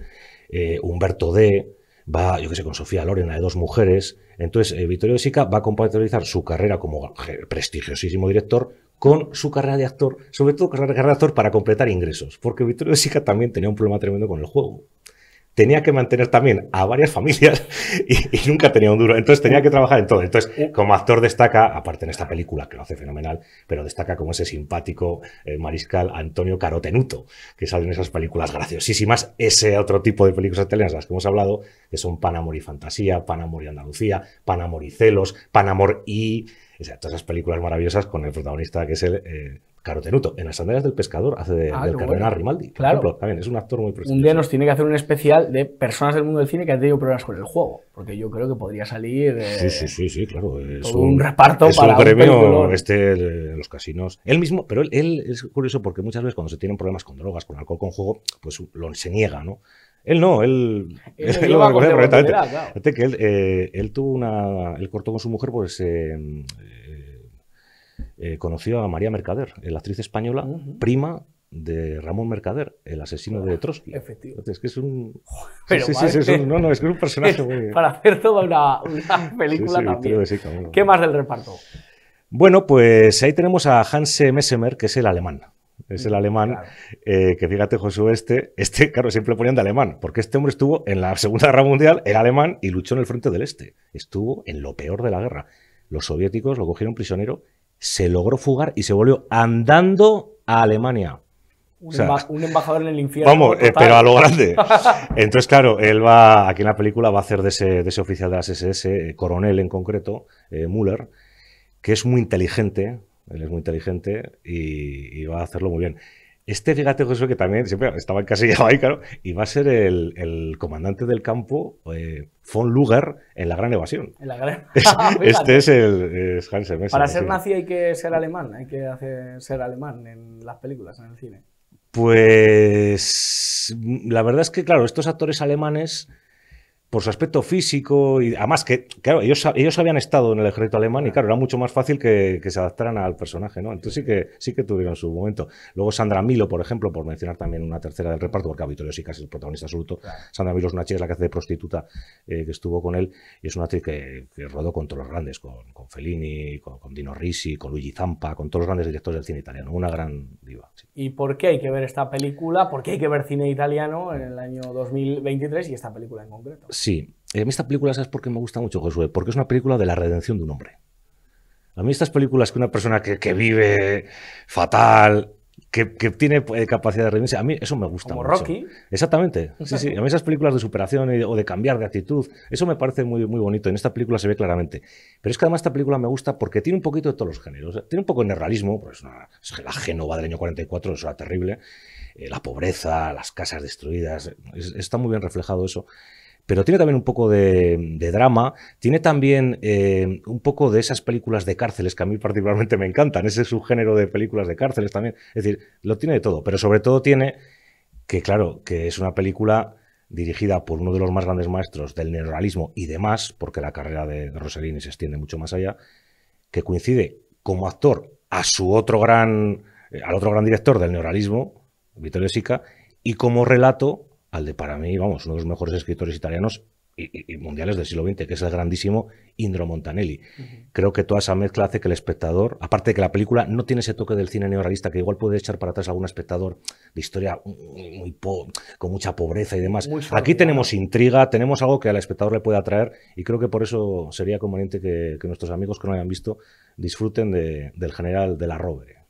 Humberto D. Va, yo qué sé, con Sofía Loren, la de Dos mujeres. Entonces, Vittorio De Sica va a compatibilizar su carrera como prestigiosísimo director con su carrera de actor, sobre todo carrera de actor para completar ingresos, porque Vittorio De Sica también tenía un problema tremendo con el juego. Tenía que mantener también a varias familias y nunca tenía un duro. Entonces tenía que trabajar en todo. Entonces, como actor destaca, aparte en esta película, que lo hace fenomenal, pero destaca como ese simpático mariscal Antonio Carotenuto, que sale en esas películas graciosísimas. Ese otro tipo de películas italianas, las que hemos hablado, que son Pan, Amor y Fantasía, Pan, Amor y Andalucía, Pan, Amor y Celos, Pan, Amor y... O sea, todas esas películas maravillosas con el protagonista que es el... Carotenuto, en Las sandalias del pescador hace del cardenal Rimaldi, por ejemplo, también es un actor muy prestigioso. Un día nos tiene que hacer un especial de personas del mundo del cine que han tenido problemas con el juego, porque yo creo que podría salir sí, claro, es un reparto es para un premio un en los casinos. Él mismo, pero él es curioso porque muchas veces cuando se tienen problemas con drogas, con alcohol, con juego, pues se niega, ¿no? Él no, él lo reconoce correctamente. Claro. Fíjate que él tuvo él cortó con su mujer, pues conoció a María Mercader, la actriz española, prima de Ramón Mercader, el asesino de Trotsky. Efectivamente. Es que es un... Pero es que es un personaje muy... Para hacer toda una película también. Sí, claro. ¿Qué más del reparto? Bueno, pues ahí tenemos a Hanse Messemer, que es el alemán. Es el alemán, claro. Que fíjate, Josué, claro, siempre ponían de alemán, porque este hombre estuvo en la Segunda Guerra Mundial, era alemán y luchó en el frente del Este. Estuvo en lo peor de la guerra. Los soviéticos lo cogieron prisionero, se logró fugar y se volvió andando a Alemania. Un embajador en el infierno. Vamos, pero a lo grande. Entonces, claro, él va, aquí en la película, va a hacer de ese oficial de las SS, coronel en concreto, Müller, que es muy inteligente, él es muy inteligente y va a hacerlo muy bien. Fíjate, José, que también siempre estaba encasillado ahí, claro, y va a ser el comandante del campo, von Luger, en La Gran Evasión. En la gran... es Hanse Messemer. Para ser nazi hay que ser alemán, hay que ser alemán en las películas, en el cine. Pues la verdad es que, claro, estos actores alemanes por su aspecto físico y además que, claro, ellos habían estado en el ejército alemán y claro, era mucho más fácil que se adaptaran al personaje, ¿no? Entonces sí que tuvieron su momento. Luego Sandra Milo, por ejemplo, por mencionar también una tercera del reparto, porque Vittorio Sica es el protagonista absoluto. Claro. Sandra Milo es una chica, es la que hace de prostituta, que estuvo con él, y es una actriz que rodó con todos los grandes, con Fellini, con Dino Risi, con Luigi Zampa, con todos los grandes directores del cine italiano, una gran diva. Sí. ¿Y por qué hay que ver esta película? ¿Por qué hay que ver cine italiano en el año 2023 y esta película en concreto? Sí, a mí esta película, ¿sabes por qué me gusta mucho, Josué? Porque es una película de la redención de un hombre. A mí estas películas que una persona que vive fatal, que tiene capacidad de redención, a mí eso me gusta como mucho. Rocky. Exactamente. Sí, sí. A mí esas películas de superación o de cambiar de actitud, eso me parece muy, muy bonito. En esta película se ve claramente. Pero es que además esta película me gusta porque tiene un poquito de todos los géneros. Tiene un poco de neorrealismo, pues es la Génova del año 44, eso era terrible. La pobreza, las casas destruidas, está muy bien reflejado eso. Pero tiene también un poco de drama, tiene también un poco de esas películas de cárceles que a mí particularmente me encantan, ese subgénero de películas de cárceles también, es decir, lo tiene de todo, pero sobre todo tiene que, claro, que es una película dirigida por uno de los más grandes maestros del neorrealismo y demás, porque la carrera de Rossellini se extiende mucho más allá, que coincide como actor al otro gran director del neorrealismo, Vittorio Sica, y como relato al de, para mí, vamos, uno de los mejores escritores italianos y mundiales del siglo XX, que es el grandísimo Indro Montanelli. Creo que toda esa mezcla hace que el espectador, aparte de que la película no tiene ese toque del cine neorrealista que igual puede echar para atrás a algún espectador de historia con mucha pobreza y demás. Aquí tenemos intriga, tenemos algo que al espectador le puede atraer y creo que por eso sería conveniente que nuestros amigos que no hayan visto disfruten del general de la Rovere.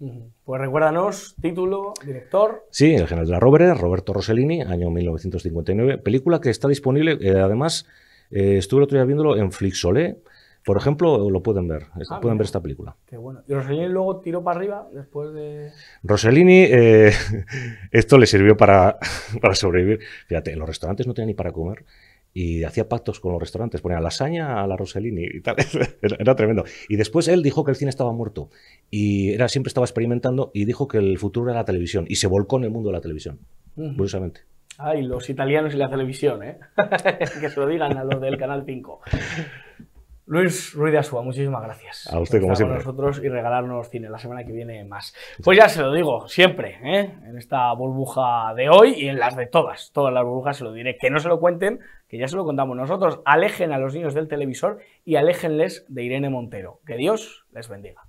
Pues recuérdanos, título, director. Sí, el general de la Rovere, Roberto Rossellini, año 1959. Película que está disponible, además, estuve el otro día viéndolo en Flixolé. Por ejemplo, lo pueden ver. Pueden ver esta película. Qué bueno. ¿Y Rossellini luego tiró para arriba después de...? Rossellini, esto le sirvió para sobrevivir. Fíjate, en los restaurantes no tenía ni para comer. Y hacía pactos con los restaurantes, ponía lasaña a la Rossellini y tal, era tremendo. Y después él dijo que el cine estaba muerto y siempre estaba experimentando y dijo que el futuro era la televisión y se volcó en el mundo de la televisión, curiosamente. Ay, los italianos y la televisión, ¿eh? Que se lo digan a los del Canal 5. Luis Ruiz de Asúa, muchísimas gracias. A usted, como siempre. Por estar con nosotros y regalarnos cine. La semana que viene más. Pues ya se lo digo, siempre, en esta burbuja de hoy y en las de todas las burbujas se lo diré. Que no se lo cuenten, que ya se lo contamos nosotros. Alejen a los niños del televisor y aléjenles de Irene Montero. Que Dios les bendiga.